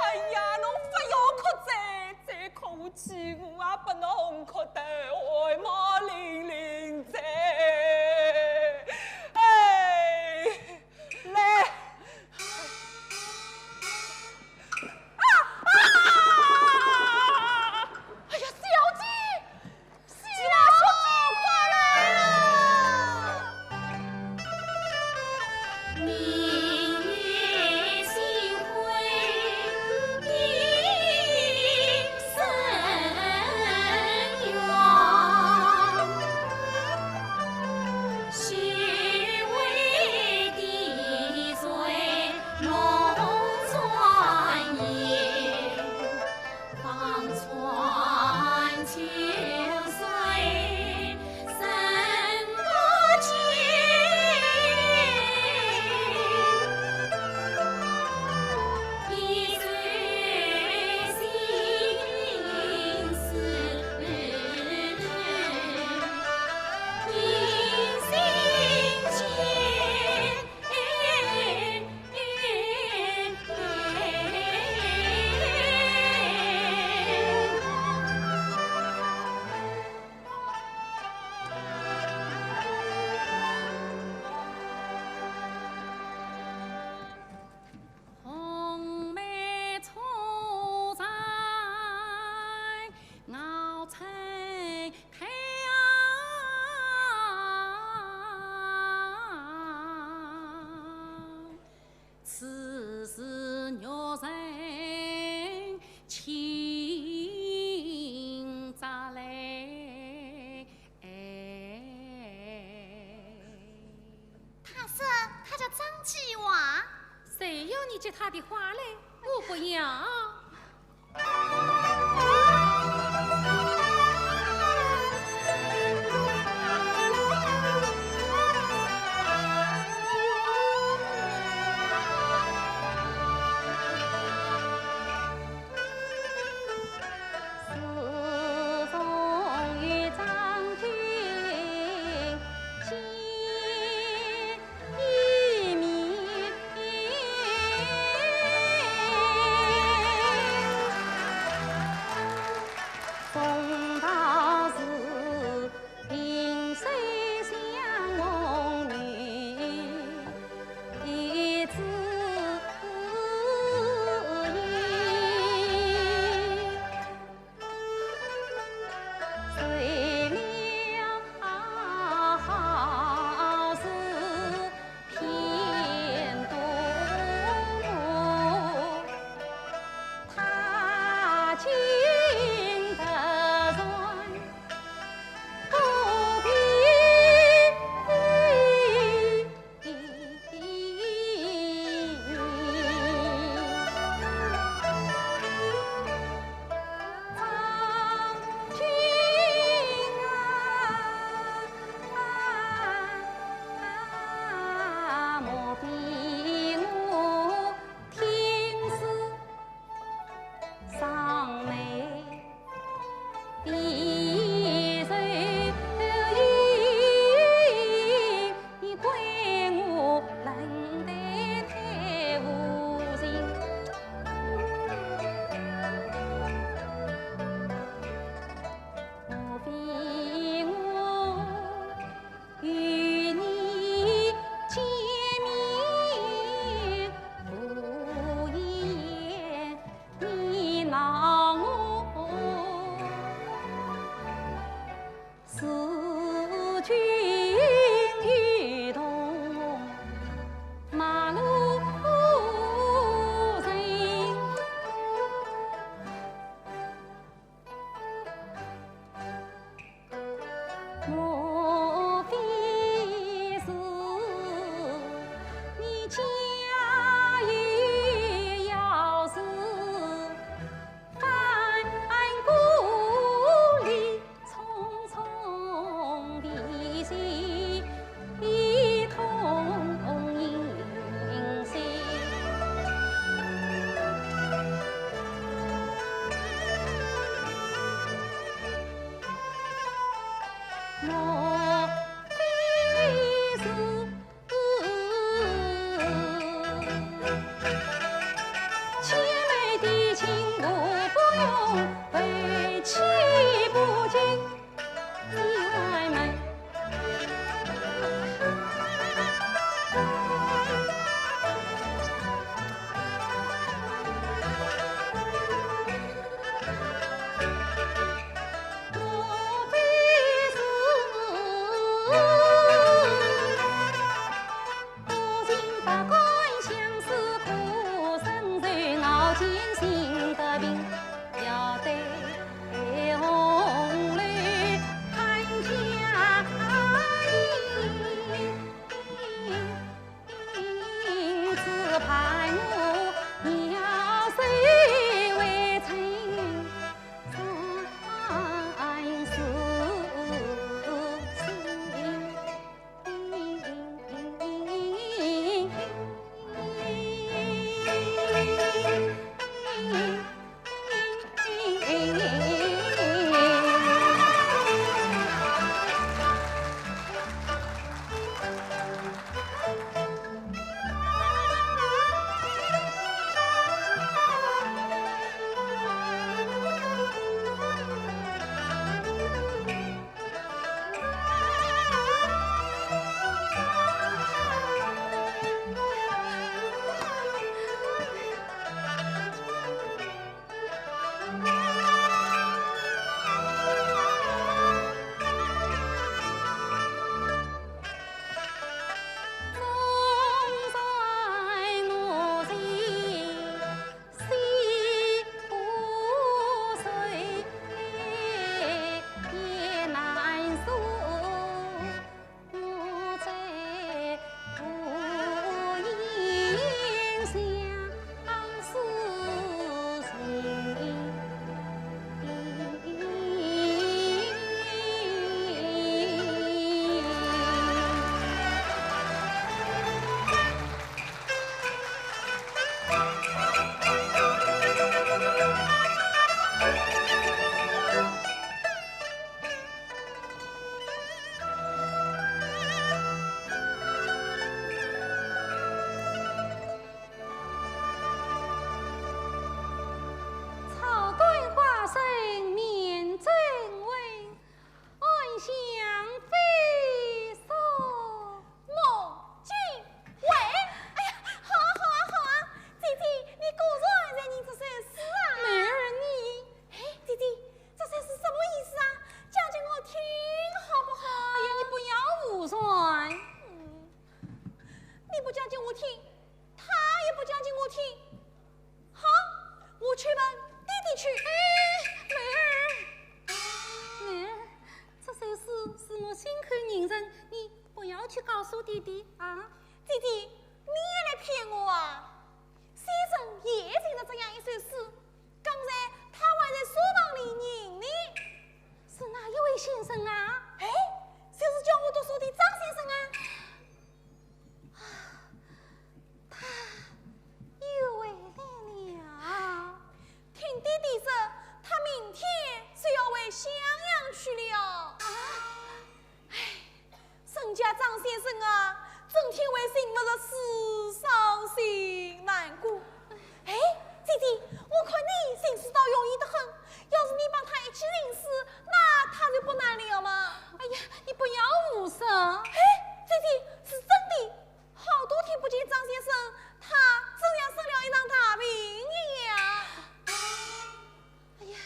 哎呀，侬不要哭再哭起，我也不能哭得爱马伶伶在。哎，来。哎呀，小姐，季娃兄快来了！明月星辉映深渊，虚伪的醉浓转眼，望穿秋水深不见，一醉心思印心红梅初在熬成开此时若人情乍来。他说他叫张继娃。谁要你接他的话来？我不要。莫非是心看人人，你不要去告诉弟弟啊！弟弟，你也来骗我啊！先生也写了这样一首诗，刚才他还在书房里念呢。是哪一位先生啊？哎，就是叫我读书的张先生啊。他又回来了。听弟弟说，他明天就要回襄阳去了。哎，沈家张先生啊，整天为什么个事伤心难过？哎，弟弟，我看你行事倒容易得很，要是你帮他一起吟诗，那他就不难了嘛。哎呀，你不要胡说！哎，弟弟，是真的，好多天不见张先生，他怎样生了一场大病一样。哎呀，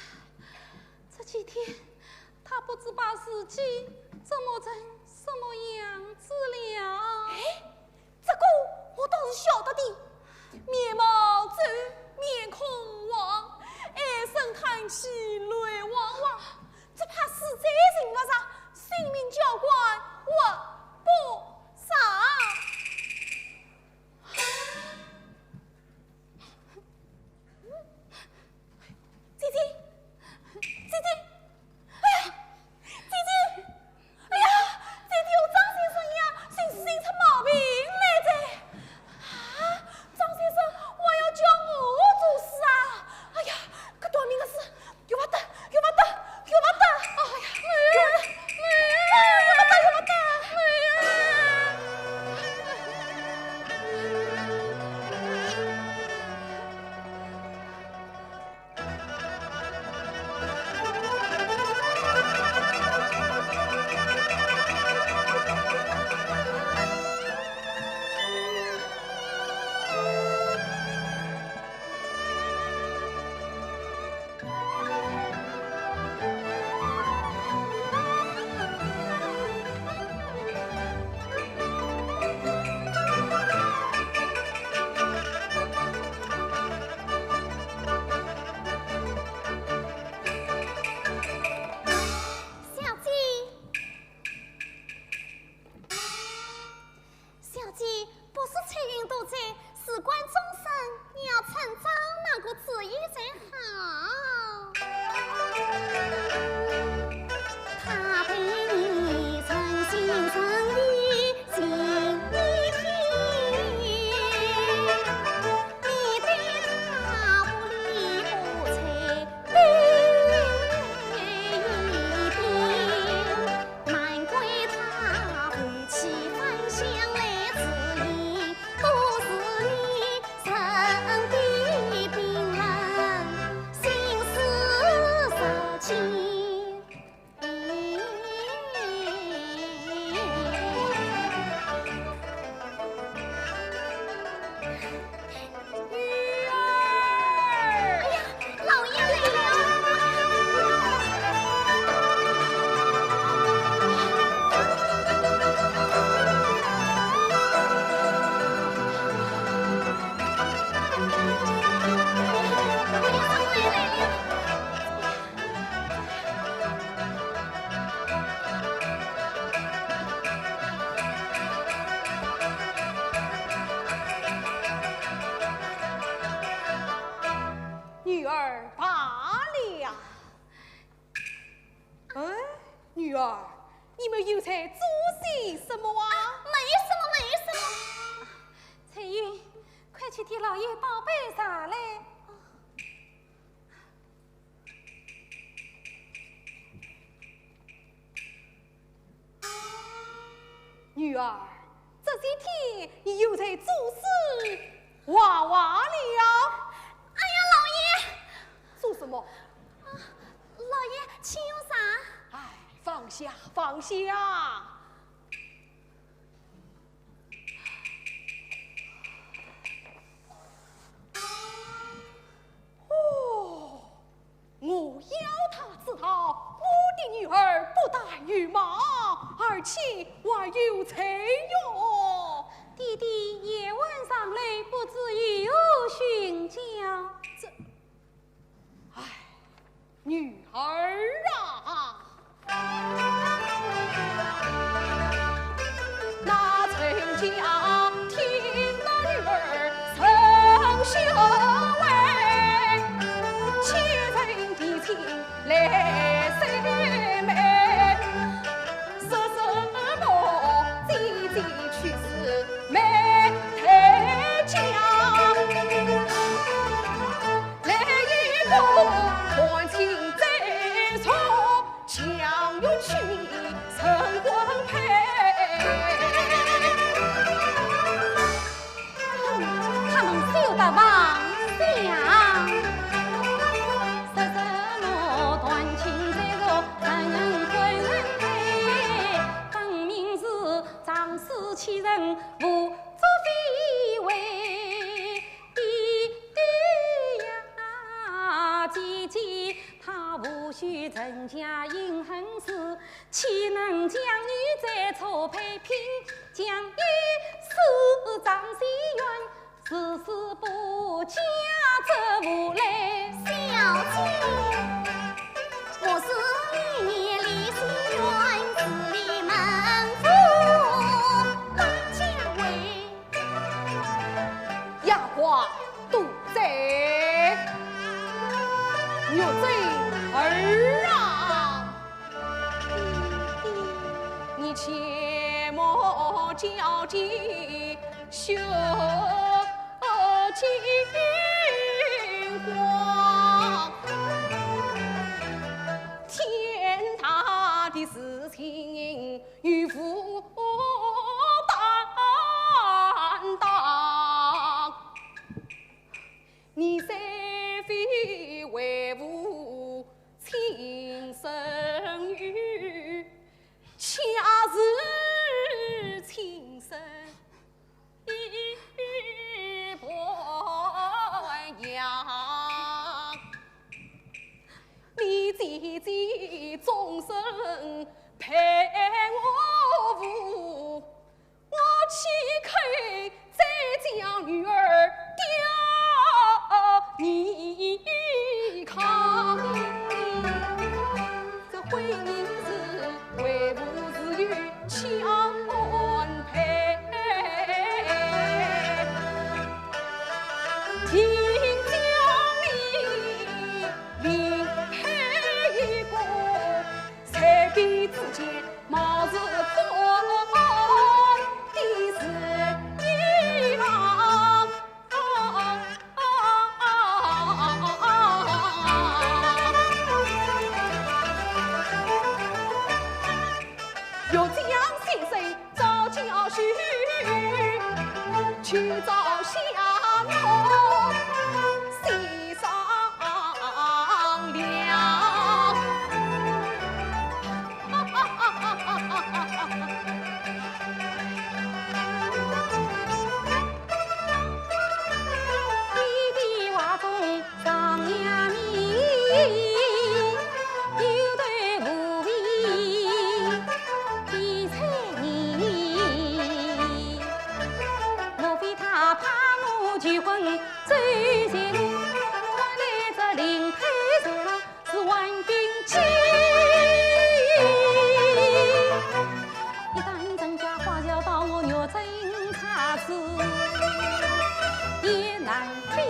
这几天他不知把自己怎么成什么样子了。哎，这个我倒是晓得的，面貌皱，面孔黄，唉声叹气，泪汪汪，只怕死在人物上，性命交关，活不上。姐姐，姐姐，哎呀，姐姐，哎呀，姐姐和张先生一样，心出毛病来着。啊，张先生，我要叫我做事啊！哎呀，搿短命的事，有不得，有不得，有不得！哎呀，有不得，有不得！小姐，不是彩云多在，事关终身，你要成长那个主意才好。他陪你诚心诚意尽一天，你对他不理不睬，一定难怪他夫妻分享来自意，都是你身边病人，心思实情。玉儿，哎呀，老爷来女儿罢了。哎，女儿，你们有在做些什么啊？没什么，没什么。彩云，快去替老爷倒杯茶来。女儿，这些天你又在做事娃娃了？哎呀，老爷，做什么？老爷，请用茶。哎，放下，放下。哦，我要他知道我的女儿不但羽毛，而且还有才哟。弟弟夜晚上来，不知有寻教。这，哎，女儿啊！早有娶成婚配。他们修得王相，说什么断情在若成婚配，分明是仗势欺人，无作非为。姐姐，他无需陈家因恨事，岂能将女在错配拼？将一世长心愿，事事不嫁则无来。小姐，我是你李心愿，自立门户当家为。丫鬟杜贼，牛贼儿啊！你切莫交际学金光，天大的事情与父担当，你虽非为父亲生育，恰是亲生一婆娘。你姐姐终身陪我父，我岂肯再将女儿丢你康？这婚姻是为父子与强配，听讲里另配一个，才给自己貌似破的是一郎。又将先生早教训，去找下我细商量。弟弟话中上呀米，有对无为比彩你，莫非他怕我结婚走邪路？看来这林配上是万军旗。一旦增加花轿到我肉真差事，也难听。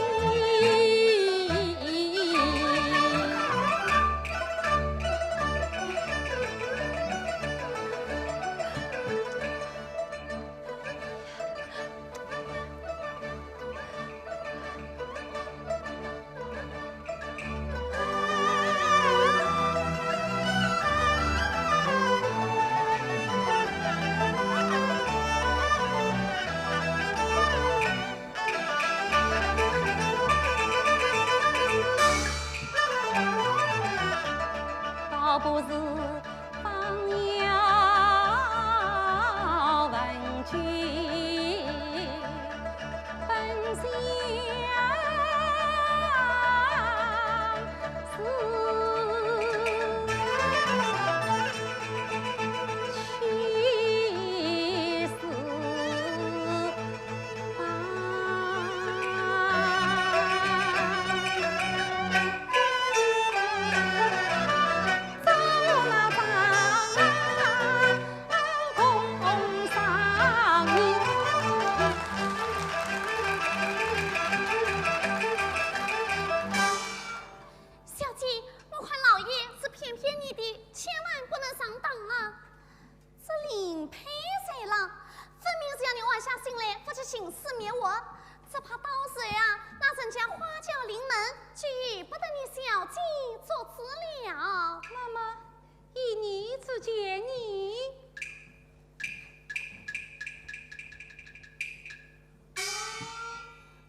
倒不是方要问君，本想是去世小姐，我看老爷是偏偏你的，千万不能上当啊！这林配谁了？分明是要你晚下心来，不去行事灭我。只怕到时啊，那人家花轿临门，就由不得你小姐做主了。妈妈，一女子见你。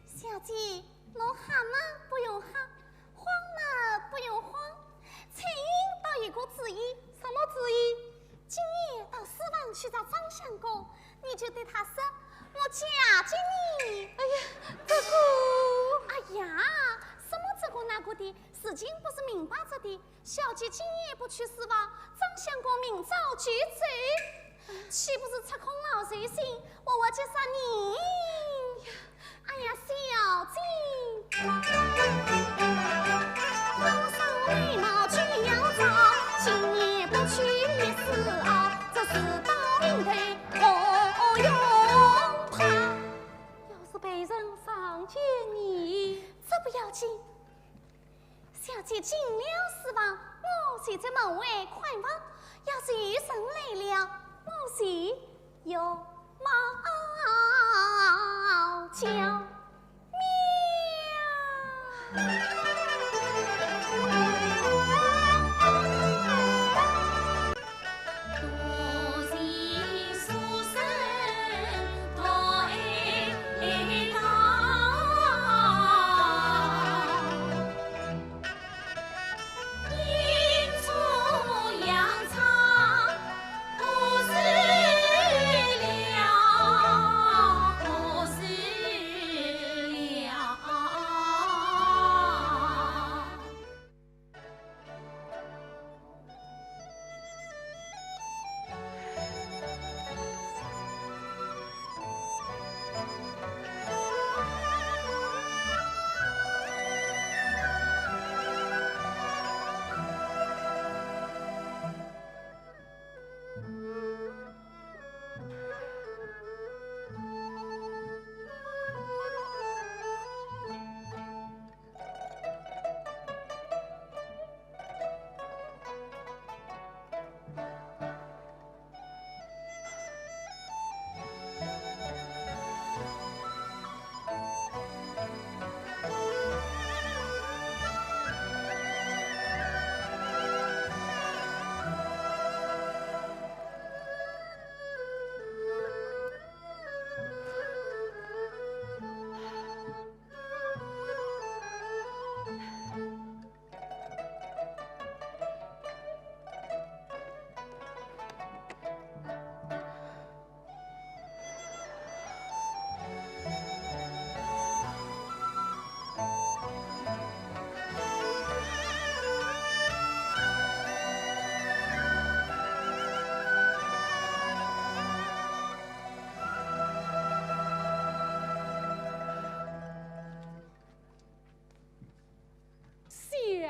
小姐，老蛤蟆不用哈，慌嘛不用慌。彩云倒有个主意，什么主意？今夜到书房去找张相公，你就对他说：“我嫁给你。”哎呀，这个，哎呀，什么这个那个的，事情不是明摆着的。小姐今夜不去书房，张相公明早就走，岂不是吃空了谁心？我就杀你！哎呀，小姐，好上眉毛去要找，今夜不去也是熬，这事到明天何用怕？要是被人上见你，这不要紧。小姐进了书房，我谁在门外看望？要是余生来了，我谁有猫叫多谢书生多爱他，阴错阳差不是了，不是了。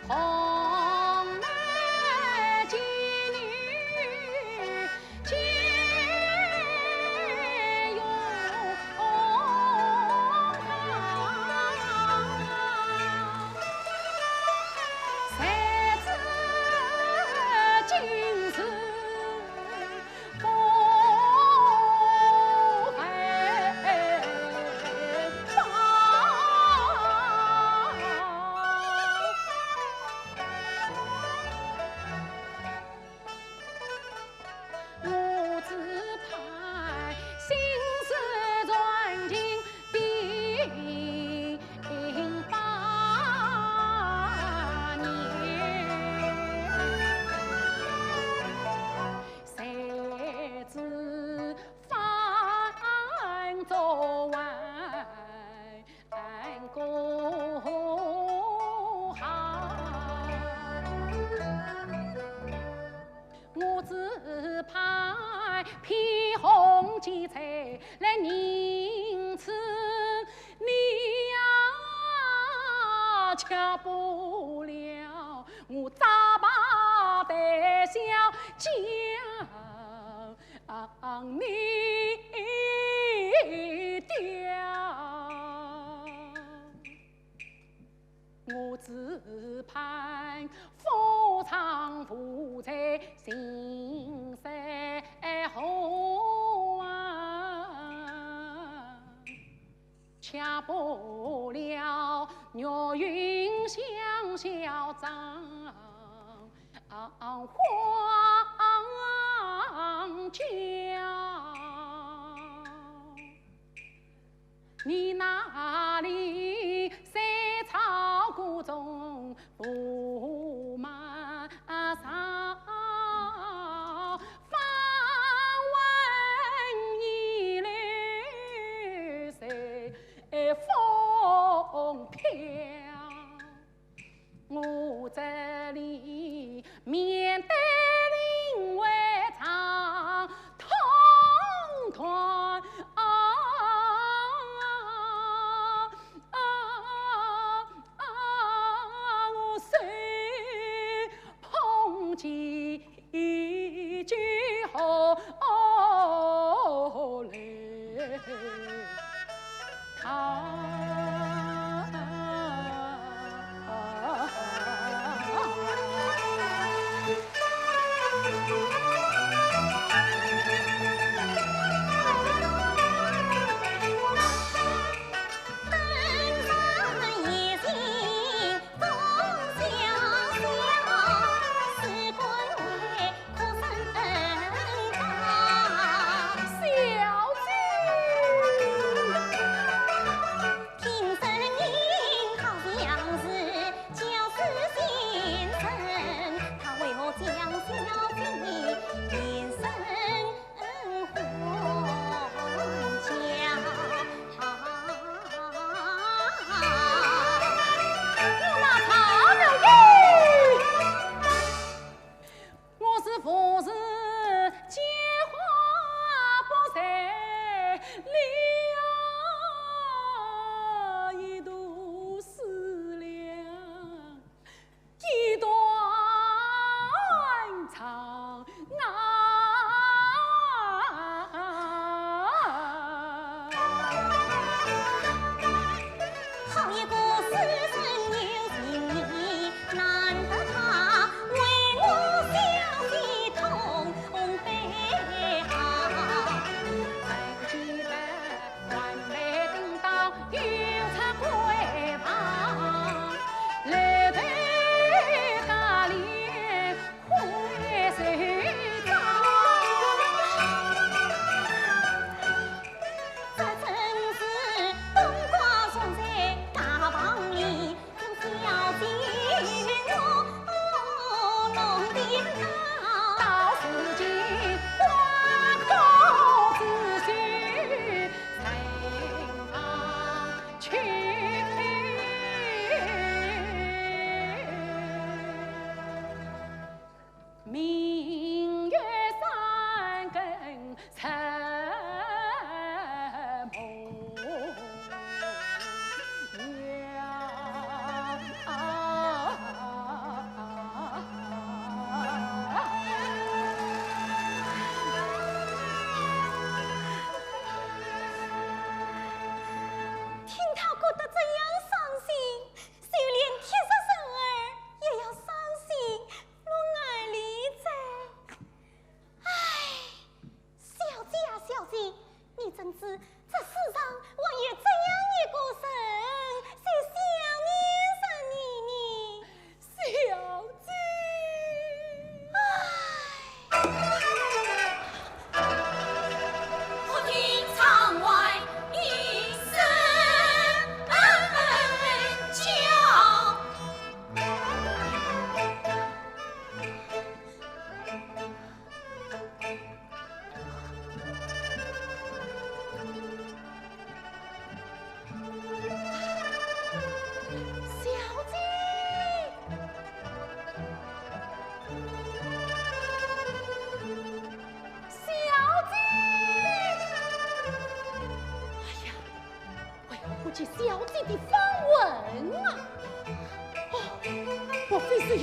红梅金女。吃不了，我咋把得小将你掉？我只盼夫唱妇在心山后啊，吃不了肉云像小张黄椒。你那里山草谷中布满草，芳闻一缕随风飘。我这里面对林外唱，通通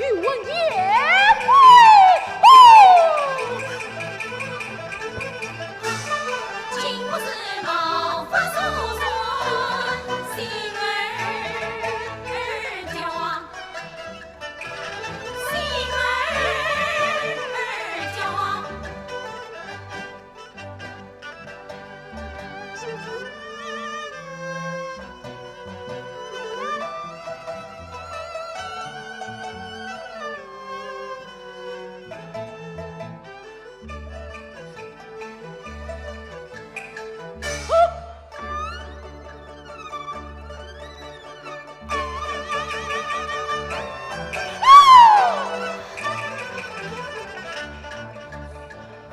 宇文也会。情不是毛发素顺，心儿娇啊，心儿娇啊。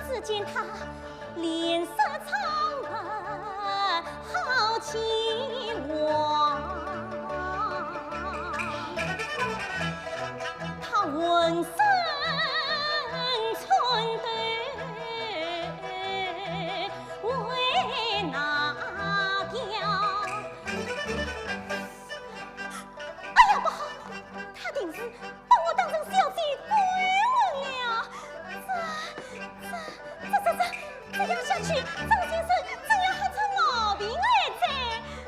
只见他脸色苍白，好凄惶。他浑身寸断，为哪条？哎呀，不好！他定是把我当成小姐归问了。这样下去，张先生真要吓出毛病来噻！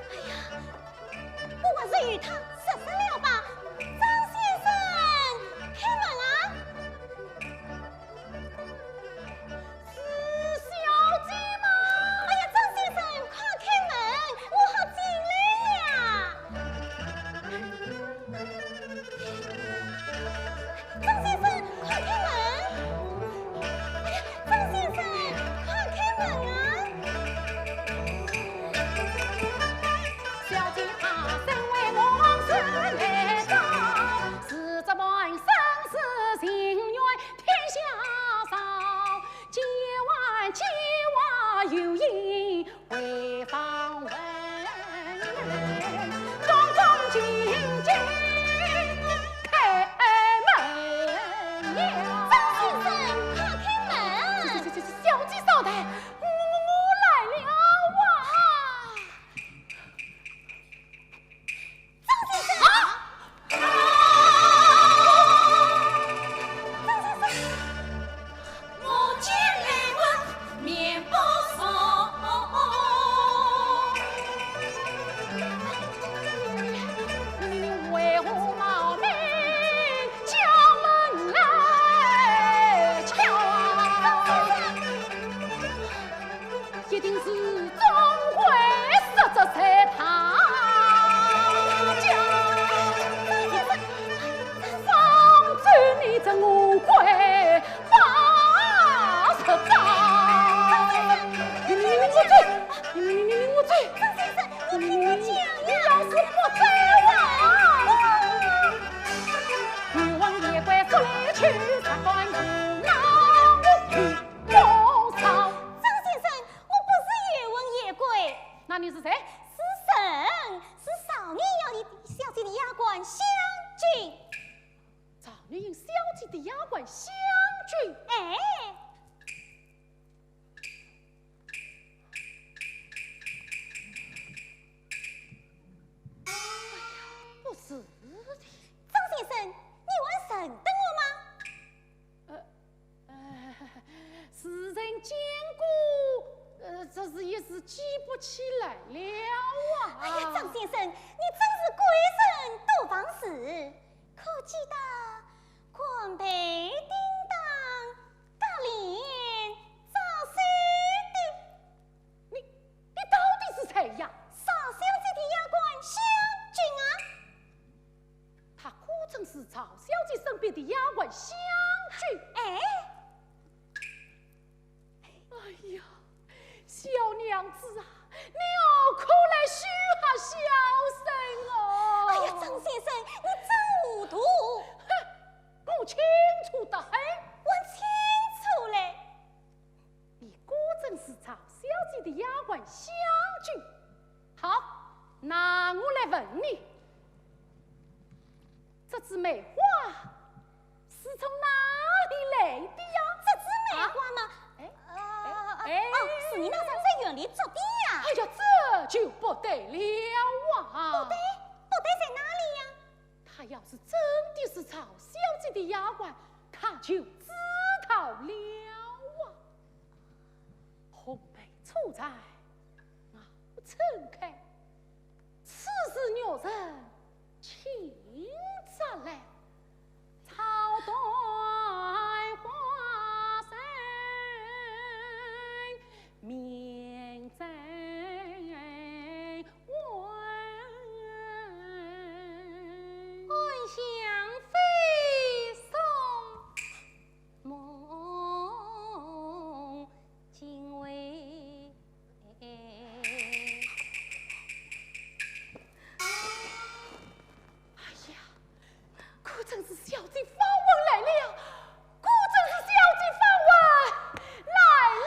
哎呀，我还是与他说说了吧。张先生，开门啊！是小姐吗？哎呀，张先生，快开门，我好进来呀！张先生，快开门！哎呀，张先生。小姐她身为王孙来找，是这门生死情缘天下少，今晚牵娃有意回访问，庄庄静静开门了。张先生，快开门！小姐稍待，我来了啊！张先生，我见来问面不熟，你为何冒昧敲门来敲啊？一定是钟会设着在他家，放转你这误会把实招。你我嘴，张先生，你听我讲呀！要是不在话，女王也怪随去才管不拿我去多少。张先生，我不是越问越贵，那你是谁？是神，是少年要你小姐的丫鬟湘君。赵女迎小姐的丫鬟湘君。哎，不是的，张先生，你还认得我吗？世人见过，这是一时记不起来了啊！哎呀，张先生，你真是贵人多方事，可记得冠佩叮当，大脸早生的。你到底是谁呀？少小姐的丫鬟湘君啊！她可曾是曹小姐身边的丫鬟湘君？哎，哎呀，小娘子啊，你哦可来许下小生哦！哎呀，张先生，你真糊涂！哼，我清楚得很。我清楚嘞。你果真是曹小姐的丫鬟湘君。好，那我来问你，这枝梅花是从哪里来的呀？这枝梅花嘛，是你那上在园里种的呀？哎呀，这就不得了啊！不对在哪里呀？她要是真的是曹小姐的丫鬟，他就知道了啊。红梅处在熬成开，此时女人情杂来，草断花生面在香飞送梦惊为。哎呀，可真是小姐访问来了，可真是小姐访问来了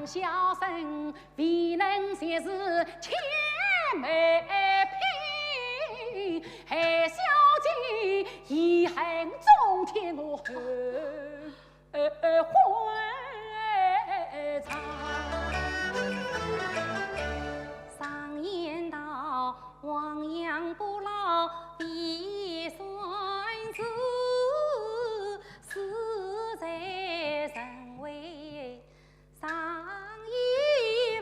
小生未能前世千美品，害小姐遗恨中天我后悔长。常言道，亡羊补牢必算子，死在人为上一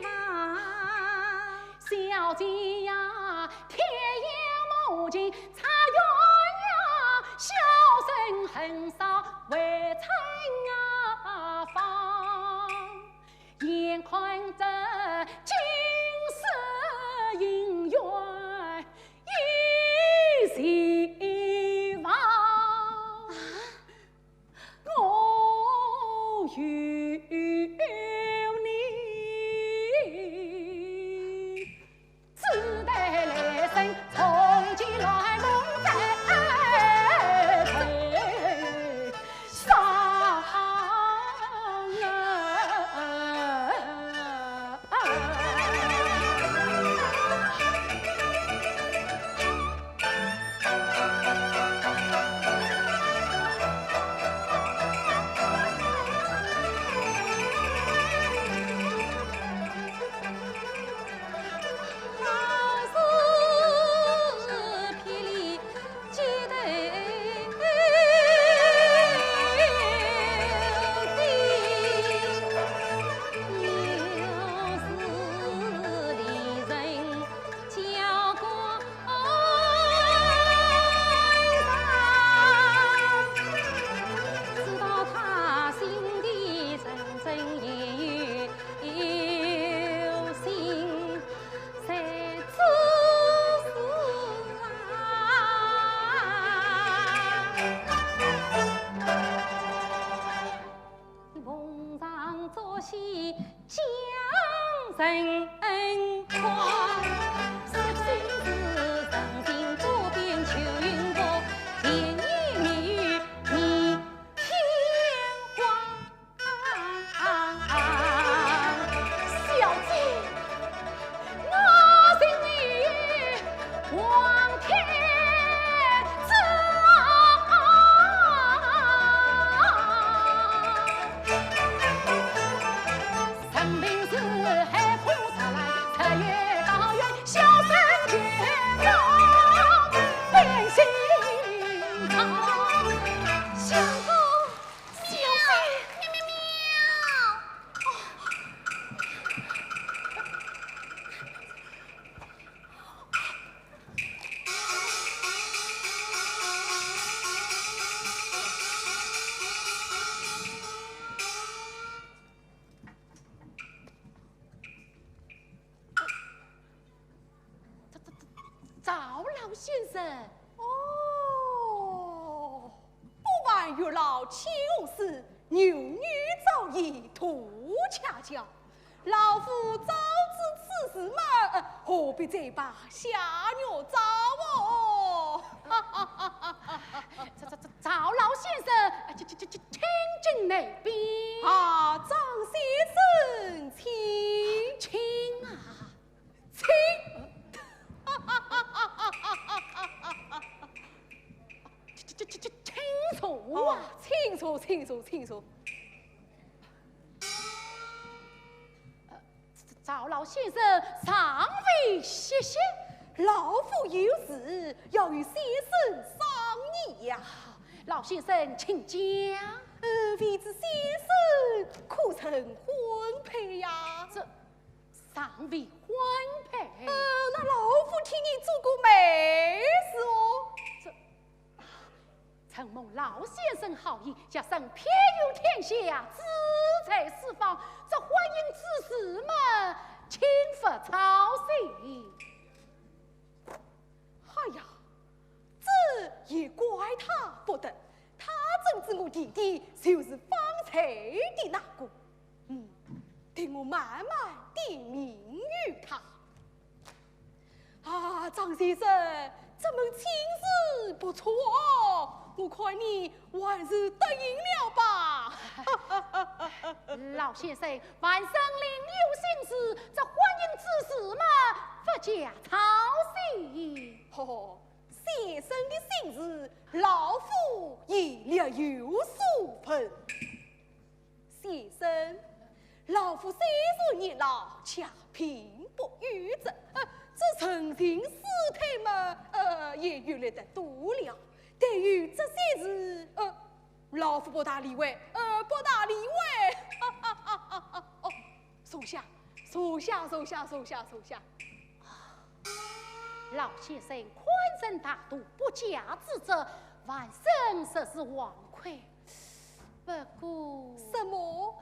方。小姐呀，天眼目睛擦鸳鸯，小生很少为春芳。眼看着今世姻缘已希望，我与你只得来生从今来梦在上啊。赵老先生，哦，不瞒月老请示，牛女早已图恰巧，老夫早知此事嘛，何必再把下女找我？赵老先生，请进内边。啊，张先生，请啊，请。清楚啊，清楚。赵老先生尚未歇息，老夫有事要与先生商议呀。老先生请讲。未知先生可曾婚配呀？这尚未婚配。那老夫替你做过媒事哦。承蒙老先生好意，加上偏有天下，志在四方，这婚姻之事嘛，请勿操心。哎呀，这也怪他不得，他正知我弟弟就是方才的那个，得我慢慢点名于他。啊，张先生，这门亲事不错哦。我看你还是答应了吧。老先生，万生另有心事，这婚姻之事嘛，不加操心。先生的心事，老夫也略有所闻。先生，老夫30年了，恰平不遇着，这成亲事态嘛，也越来得多了。对于这些事，老夫不大理会，不大理会。哦，收下。老先生宽仁大度，不加指责，万生实是枉愧。不过什么？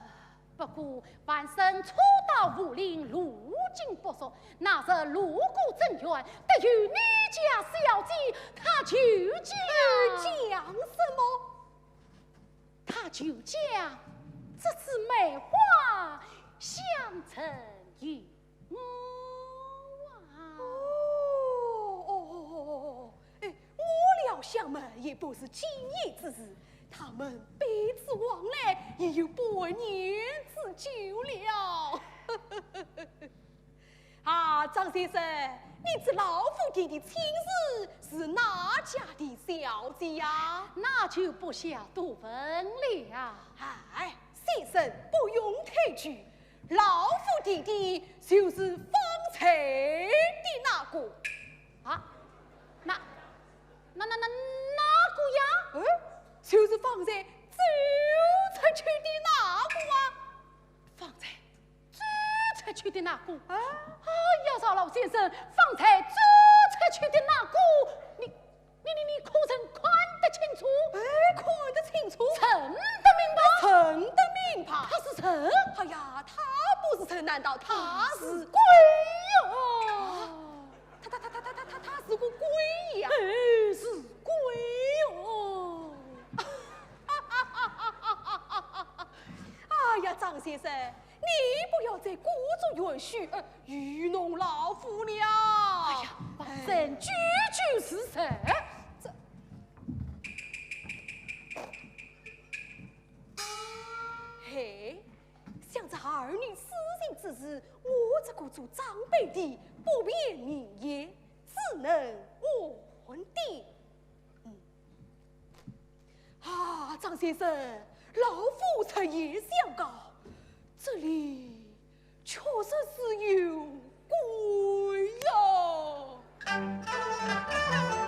不过万生初到武陵，路径不熟，那是路过正院，得与你家小姐，他就讲什么？他就讲这次梅花相赠于我啊！我料想嘛，也不是今夜之事。他们彼此往来也有8年之久了。啊，张先生，你知老夫弟的亲事是哪家的小姐呀？那就不想多问了。哎，先生不用推举，老夫弟弟就是方才的那个。啊，那个呀？就是方才走出去的那个啊！方才走出去的那个？哎呀，赵老先生，方才走出去的那个，你可曾看得清楚？看得清楚，称得明白？称得明白。他是臣？哎呀，他不是臣，难道他是鬼哟？他是个鬼呀！是鬼哟！哎呀，张先生，你不要再故作允许，愚弄老夫了。哎呀，万生句句是实。嘿，想着儿女私情之事，我这个做长辈的不便明言，只能问定。啊，张先生，老夫彻夜想告，这里确实是有鬼呀！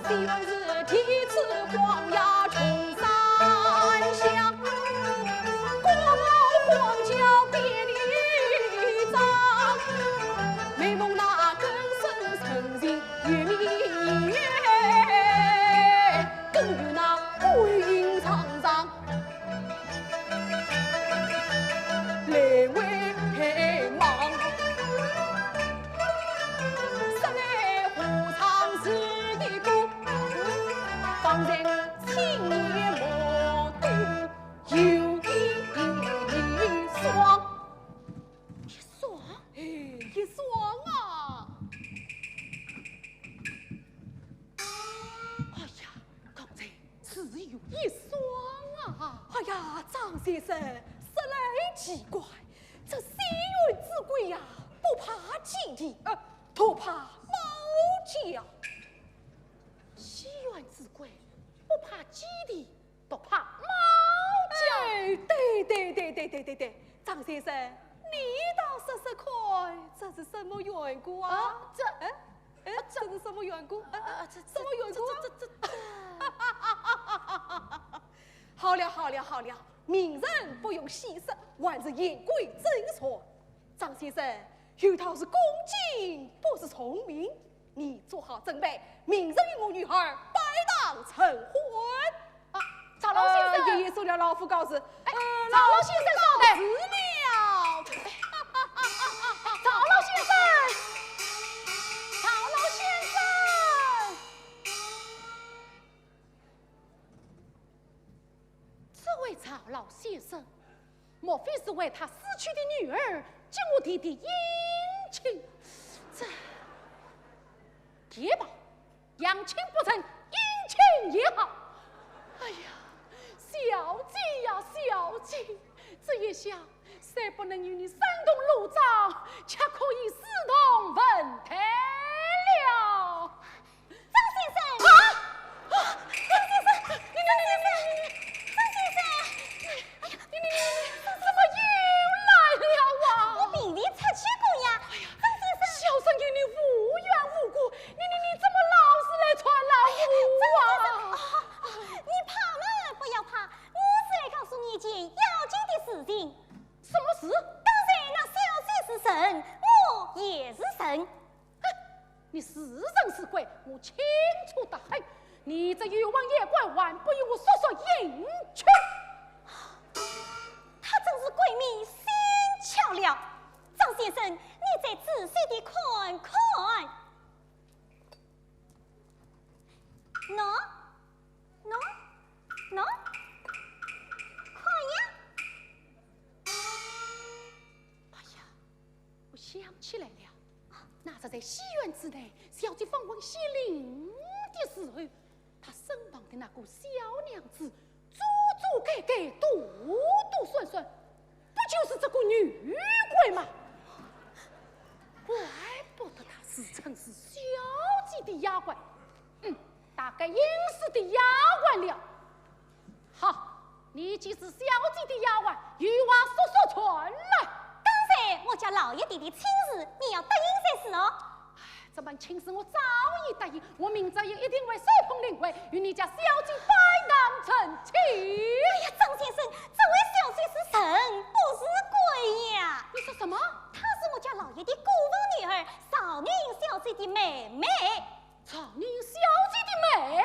昔日天赐荒崖重山。张先生实来奇怪，这西园之鬼呀，不怕基地，都怕猫叫。西园之鬼不怕基地，都怕猫叫。哎，对，张先生，你倒说说看，这是什么缘故啊？这是什么缘故？什么缘故？好了，明人不用细说，还是言归正传。张先生，有道是恭敬，不是聪明。你做好准备，明日与我女儿摆档成婚。曹老先生，爷爷收了老夫告辞。曹老先生说的。了。曹老先生，这位曹老先生，莫非是为他死去的女儿敬我弟弟殷勤？这也罢，养亲不成，殷勤也好。哎呀，小姐呀，小姐，这一下虽不能与你三同入帐，却可以四同文台了。张先生，怎么又来了啊？我并未出去过呀。张先生，小生与你无缘无故，你怎么老是来传来我啊？你怕嘛？不要怕，我是来告诉你一件要紧的事情。什么事？当然，那小姐是神，我也是神。你是人是鬼，我清楚得很。你这冤枉野怪，还不与我说说因去？他真是鬼迷心窍了。张先生，你再仔细地看看。喏，看呀。哎呀，我想起来了，那是在西园之内，小姐访问西陵的时候，她身旁的那个小娘子，改杜顺顺，不就是这个女鬼吗？怪不得她自称是小姐的丫鬟，大概应是的丫鬟了。好，你既是小姐的丫鬟，与我说传来。刚才我家老爷弟弟亲事，你要答应才是哦。这门亲事我早已答应，我明早也一定会手捧灵灰，与你家小姐摆档成亲。哎呀，张先生，这位小姐是神，不是鬼呀。你说什么？她是我家老爷的姑父女儿，少宁小姐的妹妹。曹宁小姐的妹妹？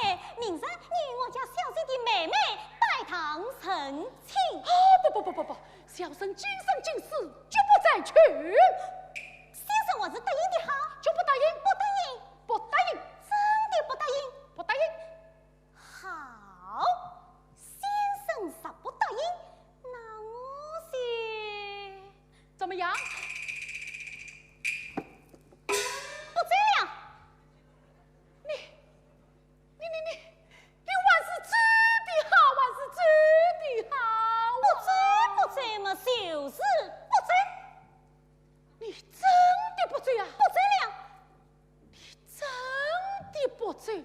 哎，明日你与我家小姐的妹妹摆堂成亲。不，小生今生今世绝不再娶。先生，我是答应的好，就不答应？不答应，真的不答应。不答应。好，先生实不答应，那我是怎么样？不追了。你还是知的好，还是知的好。不追嘛，就是不追。你真的不追啊？不追了。你真的不追，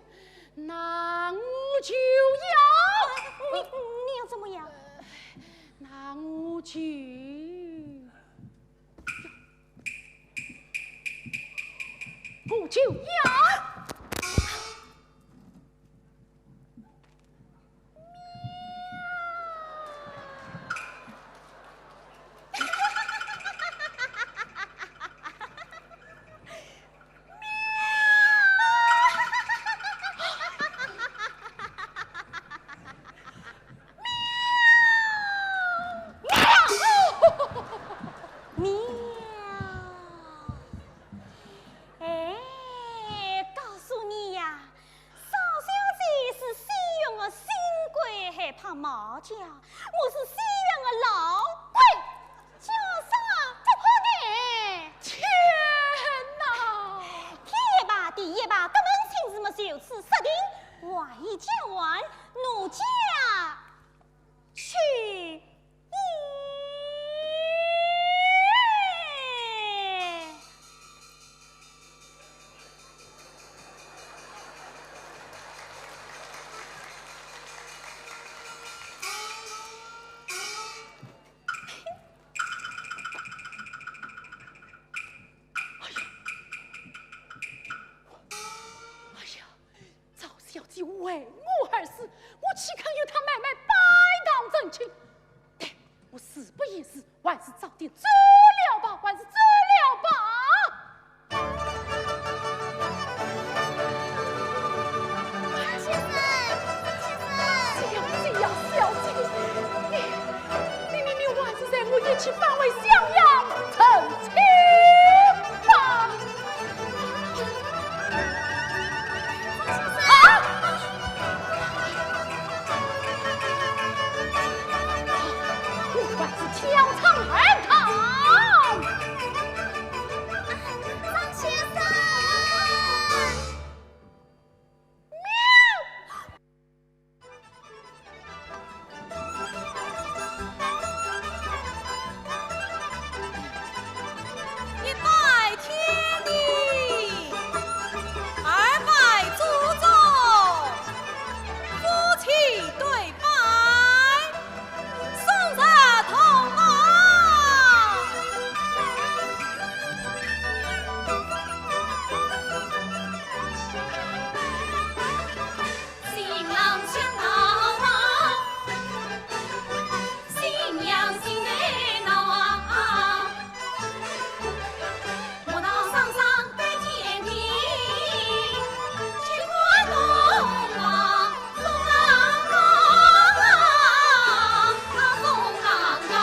那我就要。你要怎么样？那我就要。我是西园的老鬼，叫啥不可的？天哪！天也罢，地也罢，根本亲自么就此设定，万一讲完，奴家为我而死，我岂肯与他买卖摆荡真情？但我死不宜迟，还是早点走了吧，还是走了吧。先生，小姐，你还是在我一起返回襄阳成亲吧。我还是跳场而逃。张先生。一拜天地，二拜祖宗，夫妻对拜，送着同往。新郎相到啊，新娘新人到啊。莫道上上拜天地，菊花东啊，松浪高啊，松浪高。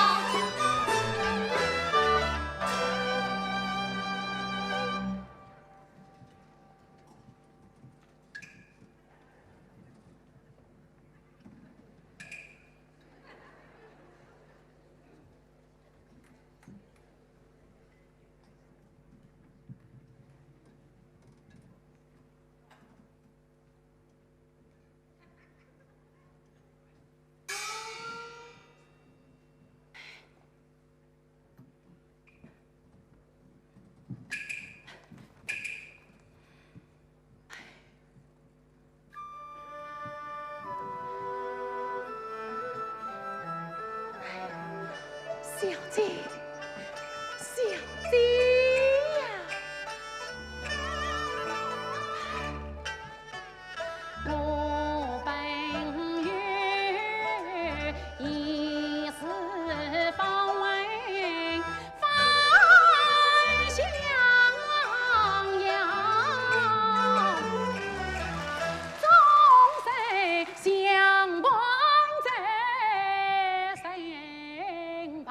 小姐，小姐呀，我本月一时方为返襄阳，终身相伴在身旁。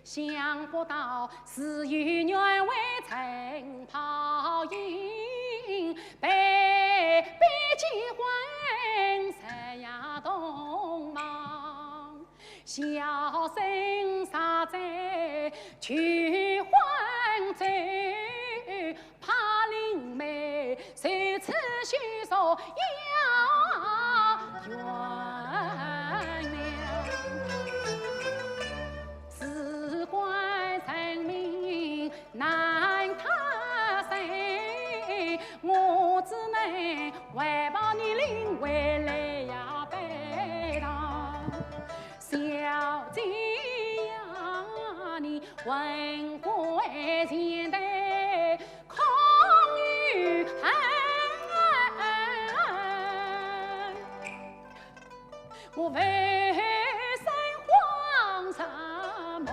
想不到事与愿违，曾泡影，被结婚三呀东忙，小生杀在去还走，怕灵妹受此虚手要冤了。事关人命难他谁，我只能为把你领回来呀背堂。小姐呀，你问归前代空余恨，我为谁荒山梦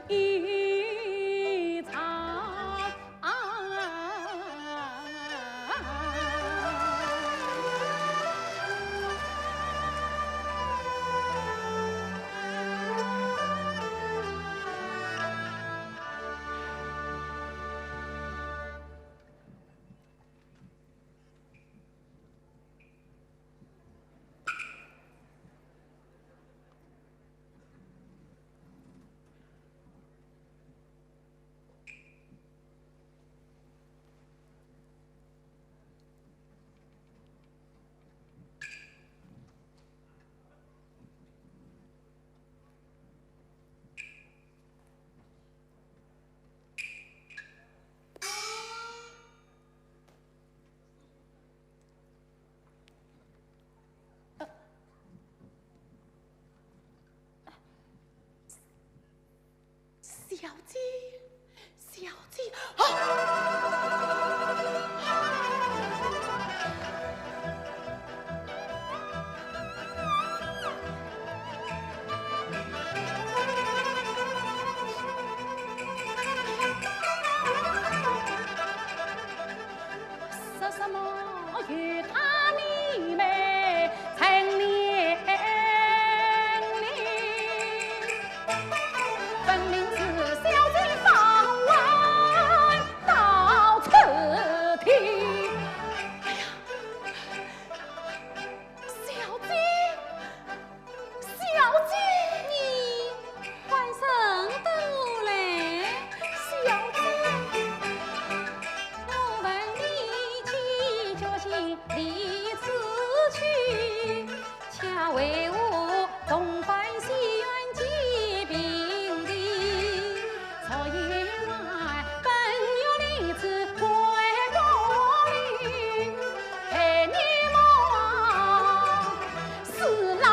一场。小姐，小姐，啊！我与他你妹成连理，分明是小姐放完到此地。哎呀，小姐，小姐，你还生得我嘞？小姐。我问你几决心离此去，恰为我同欢喜冤结并的，所以我本有离此归故里，陪你望死郎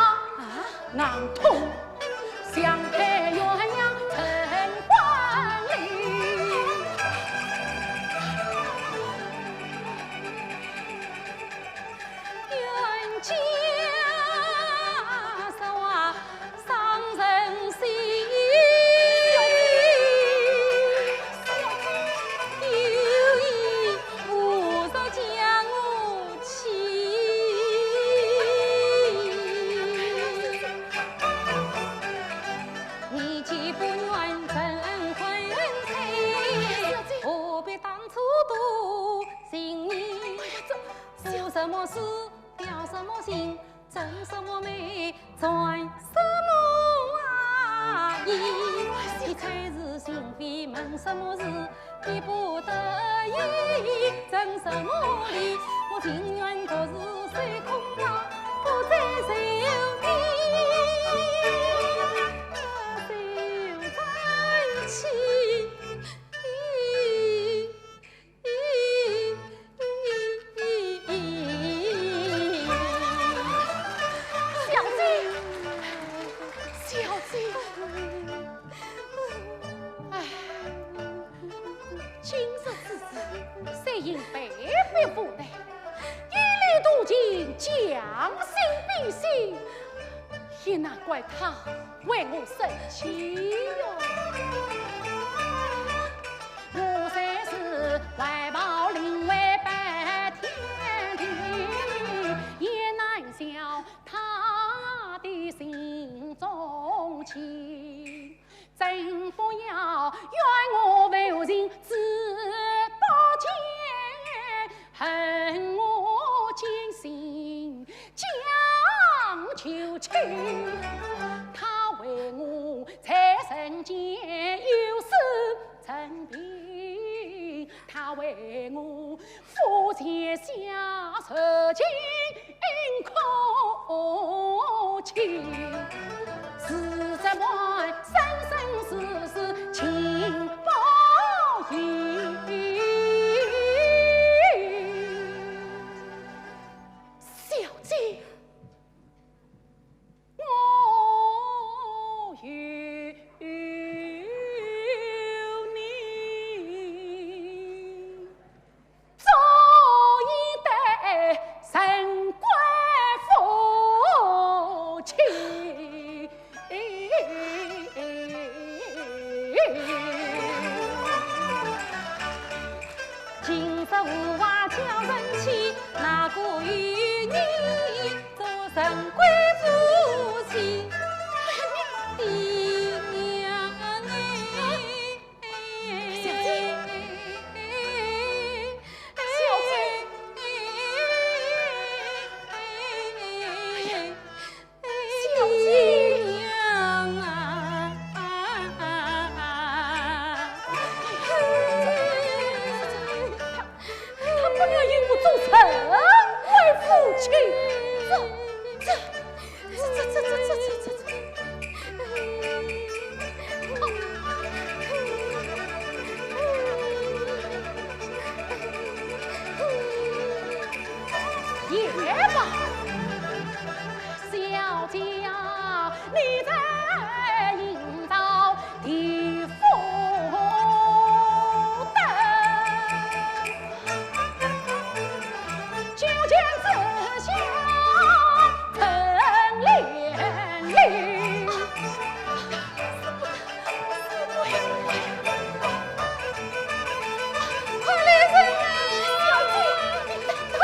硬痛，相配鸳鸯成欢里。冤家手啊，伤人心。有意无着将我欺。你既不愿成婚配，何必当初多心意？做什么事，表什么心，争什么美，传什么意？你才是心非，问什么事，逼不得已，争什么理？我情愿各自随空忙，不再受你。就在一起。小姐，唉，今日之事，虽因被逼无奈，一力渡尽，将心比心，也难怪他为我生气哟。我虽是怀抱灵为白天地，也难消他的心中情。真不要怨我无情自不见，恨我艰辛将就情。他为我在人间有失成病，他为我夫妻下受尽苦情。是这么生生世世情不移。小姐，我有你，早已得神归夫妻。今日无话叫人气，哪个与你做神归夫妻？爹娘哎，小姐，小姐，小姐娘啊！他不要因我做成为夫妻，也罢，小姐啊，你在营造地府灯，就见自相成连理。快来人呀，小姐！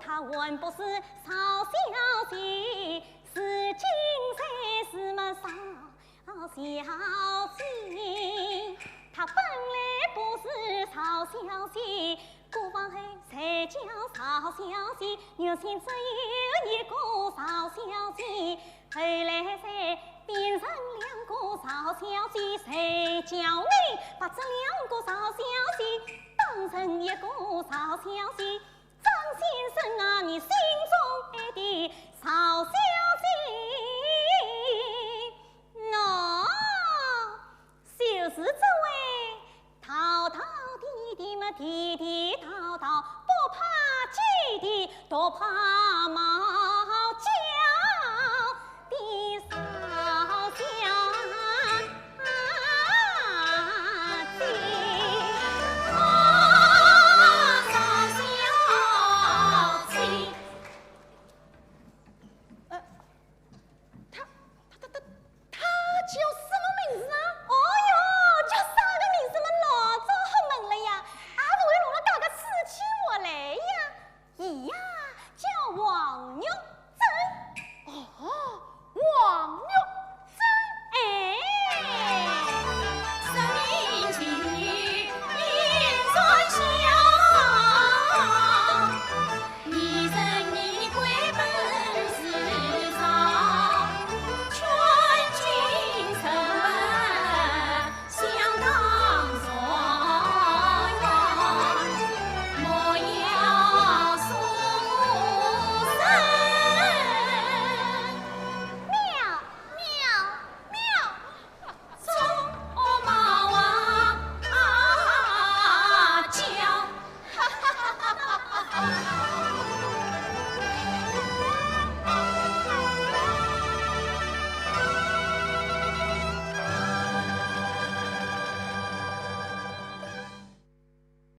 他原不是少小姐，是今才是么少小姐。他本来不是少小姐，过往后才叫少小姐。原先只有一个少小姐，后来才变成两个少小姐。谁叫你把这两个少小姐当成一个少小姐？张先生啊，你心中爱的少小姐，就是这位滔滔地地嘛，地地道道，不怕鸡的，多怕马。